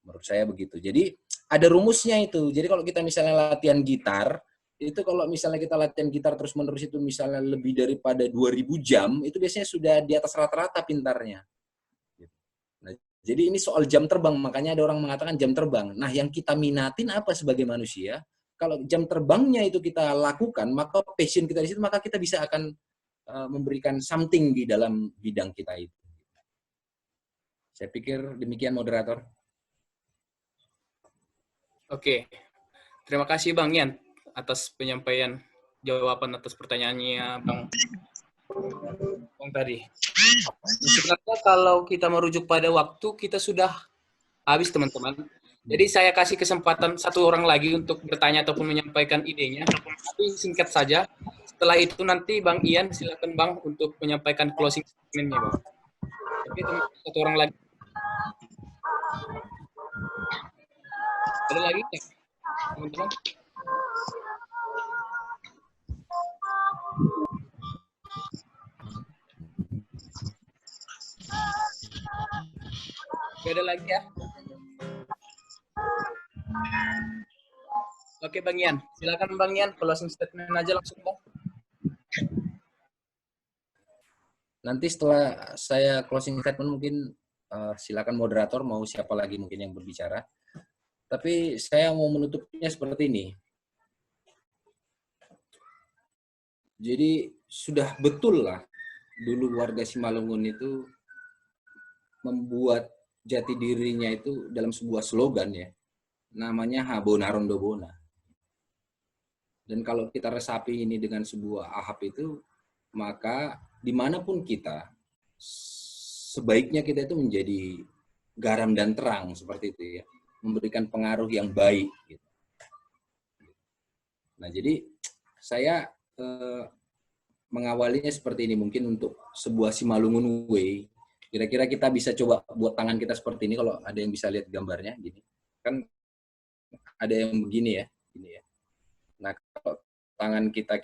Menurut saya begitu. Jadi ada rumusnya itu. Jadi kalau kita misalnya latihan gitar, itu kalau misalnya kita latihan gitar terus-menerus itu misalnya lebih daripada 2000 jam, itu biasanya sudah di atas rata-rata pintarnya. Nah, jadi ini soal jam terbang, makanya ada orang mengatakan jam terbang. Nah, yang kita minatin apa sebagai manusia? Kalau jam terbangnya itu kita lakukan, maka passion kita di situ, maka kita bisa akan memberikan something di dalam bidang kita itu. Saya pikir demikian moderator. Oke, terima kasih Bang Ian atas penyampaian jawaban atas pertanyaannya Bang tadi. Sebenarnya kalau kita merujuk pada waktu, kita sudah habis teman-teman. Jadi saya kasih kesempatan satu orang lagi untuk bertanya ataupun menyampaikan idenya. Tapi singkat saja. Setelah itu nanti Bang Ian, silakan Bang untuk menyampaikan closing statement-nya Bang. Oke, teman-teman, satu orang lagi. Ada lagi ya, teman-teman? Ada lagi ya? Oke Bang Ian, silakan Bang Ian, closing statement aja langsung Bang. Nanti setelah saya closing statement mungkin silakan moderator mau siapa lagi mungkin yang berbicara. Tapi saya mau menutupnya seperti ini. Jadi sudah betul lah dulu warga Simalungun itu membuat jati dirinya itu dalam sebuah slogan ya. Namanya Habona Rondobona. Dan kalau kita resapi ini dengan sebuah ahab itu, maka dimanapun kita, sebaiknya kita itu menjadi garam dan terang seperti itu ya, memberikan pengaruh yang baik. Gitu. Nah, jadi saya mengawalinya seperti ini, mungkin untuk sebuah Simalungun Way. Kira-kira kita bisa coba buat tangan kita seperti ini, kalau ada yang bisa lihat gambarnya, gini. Kan ada yang begini ya, gini ya. Nah, kalau tangan kita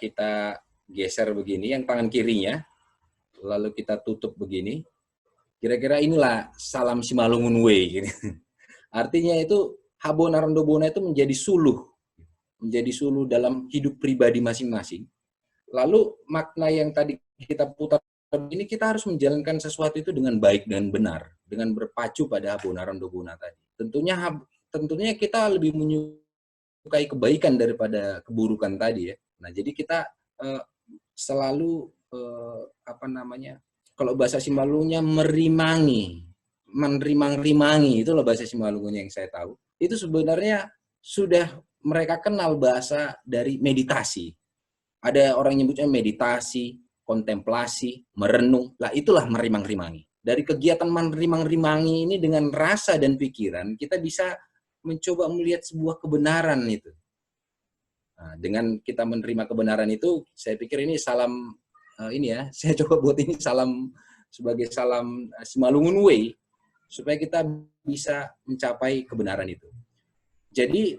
geser begini, yang tangan kirinya, lalu kita tutup begini, kira-kira inilah salam Simalungun Way. Gitu. Artinya itu Habo Narondobona itu menjadi suluh dalam hidup pribadi masing-masing. Lalu makna yang tadi kita putar ini, kita harus menjalankan sesuatu itu dengan baik dan benar, dengan berpacu pada Habo Narondobona tadi. Tentunya kita lebih menyukai kebaikan daripada keburukan tadi ya. Nah, jadi kita selalu kalau bahasa Simalungnya menerimang-rimangi, itulah bahasa Simalungnya yang saya tahu. Itu sebenarnya sudah mereka kenal bahasa dari meditasi. Ada orang yang nyebutnya meditasi, kontemplasi, merenung. Lah itulah merimang-rimangi. Dari kegiatan merimang-rimangi ini dengan rasa dan pikiran, kita bisa mencoba melihat sebuah kebenaran itu. Nah, dengan kita menerima kebenaran itu, saya pikir ini salam ini ya, saya coba buat ini salam sebagai salam Simalungun Way, supaya kita bisa mencapai kebenaran itu. Jadi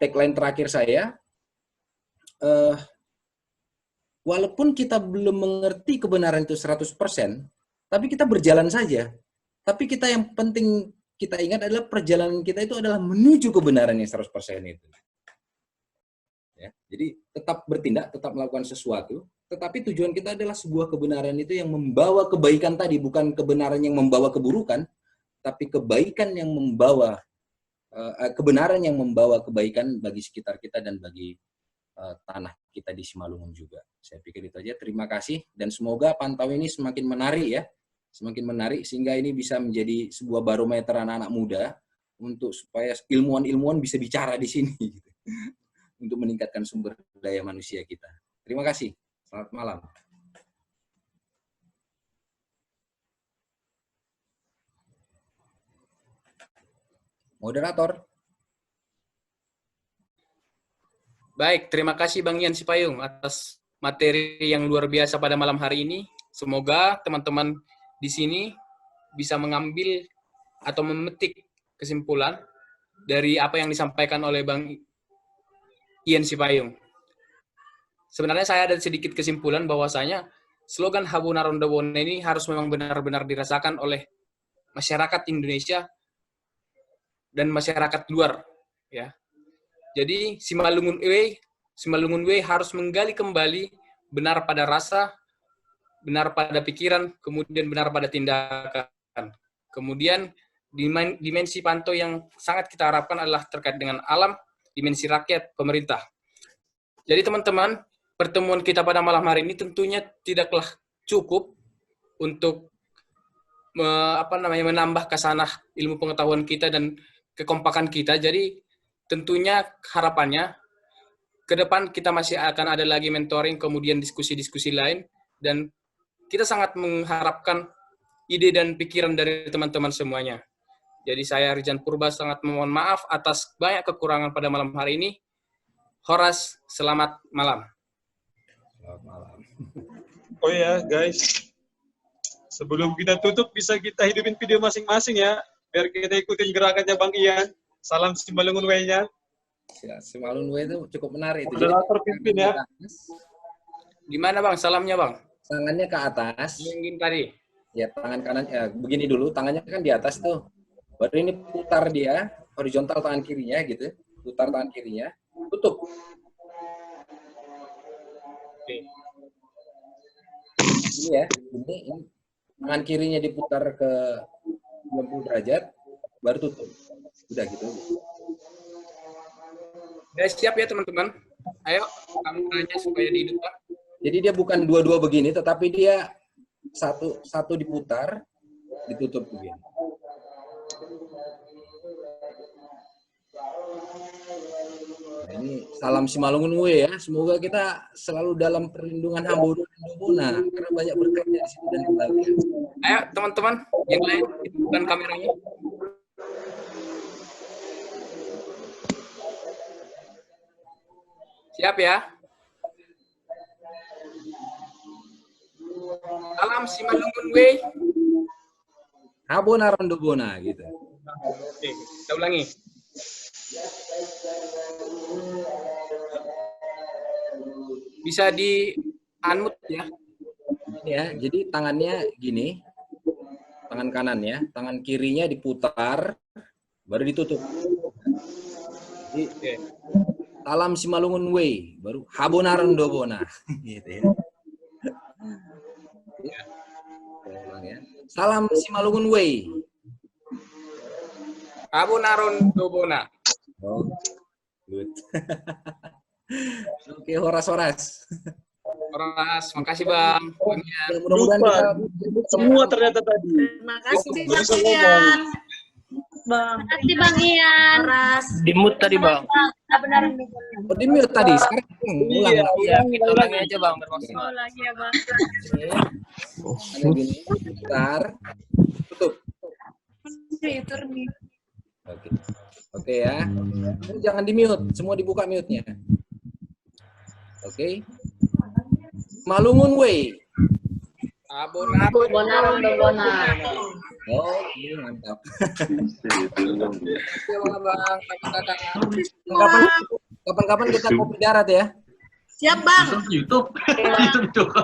tagline terakhir saya, walaupun kita belum mengerti kebenaran itu 100%, tapi kita berjalan saja. Tapi kita yang penting kita ingat adalah perjalanan kita itu adalah menuju kebenaran yang 100% itu. Ya, jadi tetap bertindak, tetap melakukan sesuatu, tetapi tujuan kita adalah sebuah kebenaran itu yang membawa kebaikan tadi, bukan kebenaran yang membawa keburukan, tapi kebaikan yang membawa kebenaran yang membawa kebaikan bagi sekitar kita dan bagi tanah kita di Simalungun juga. Saya pikir itu aja. Terima kasih dan semoga pantau ini semakin menarik ya, semakin menarik sehingga ini bisa menjadi sebuah barometer anak-anak muda untuk supaya ilmuwan-ilmuwan bisa bicara di sini gitu. Untuk meningkatkan sumber daya manusia kita. Terima kasih. Selamat malam. Moderator. Baik, terima kasih Bang Ian Sipayung atas materi yang luar biasa pada malam hari ini. Semoga teman-teman di sini bisa mengambil atau memetik kesimpulan dari apa yang disampaikan oleh Bang Ian Sipayung. Sebenarnya saya ada sedikit kesimpulan bahwasanya slogan Habo Narondobona ini harus memang benar-benar dirasakan oleh masyarakat Indonesia dan masyarakat luar, ya. Jadi Simalungun Way harus menggali kembali benar pada rasa, benar pada pikiran, kemudian benar pada tindakan. Kemudian dimensi pantau yang sangat kita harapkan adalah terkait dengan alam, dimensi rakyat, pemerintah. Jadi teman-teman, pertemuan kita pada malam hari ini tentunya tidaklah cukup untuk menambah kasanah ilmu pengetahuan kita dan kekompakan kita. Jadi tentunya harapannya ke depan kita masih akan ada lagi mentoring, kemudian diskusi-diskusi lain, dan kita sangat mengharapkan ide dan pikiran dari teman-teman semuanya. Jadi saya Rijan Purba sangat memohon maaf atas banyak kekurangan pada malam hari ini. Horas, selamat malam. Selamat malam. Oh ya guys, sebelum kita tutup bisa kita hidupin video masing-masing ya, biar kita ikutin gerakannya Bang Ian. Salam Simalungun Way-nya. Ya, Simalungun Way itu cukup menarik. Moderator pimpin ya. Gimana Bang, salamnya Bang? Tangannya ke atas. Yang tadi. Ya, tangan kanan, begini dulu, tangannya kan di atas tuh. Baru ini putar dia, horizontal tangan kirinya gitu. Putar tangan kirinya, tutup. Oke. Ini ya, ini tangan kirinya diputar ke 90 derajat, baru tutup. Udah gitu. Udah siap ya teman-teman? Ayo, kameranya supaya dihidupkan. Jadi dia bukan dua-dua begini, tetapi dia satu diputar, ditutup begini. Nah, ini Ini salam Simalungun W ya. Semoga kita selalu dalam perlindungan Hambodo dan Dobona karena banyak berkatnya di situ dan kebahagiaan. Ayo teman-teman yang lain hidupkan kameranya. Siap ya? Salam Simalungun W. Habona Rondobona gitu. Oke, kita ulangi. Bisa di unmute ya. Ya, jadi tangannya gini. Tangan kanan ya, tangan kirinya diputar baru ditutup. Jadi, Oke. salam Simalungun W, baru Habona Rondobona gitu ya. Saya ulang ya. Salam Simalungun W. Abonaron Dobona. Oh, good. Oke, horas-horas. Horas, makasih Bang. Bang Ian. Mudah-mudahan Lupa. kita Semua ternyata tadi. Terima kasih Bang Bisa Ian. Bang. Terima kasih Bang Ian. Horas. Dimut tadi bang. Benar. oh, di mute tadi. Sekarang ulang. Iya, kita ulangi aja bang bermaksimal. lagi ya Bang. Ada gini. Bentar. Tutup. Oke. Oke ya. Ini jangan di mute, semua dibuka mute-nya. Oke. Malungun Way. Abonaron Dobona. Oke, mantap. Makasih Bang. Kakak-kakak. Kapan-kapan kita kopi darat ya. Siap Bang. YouTube.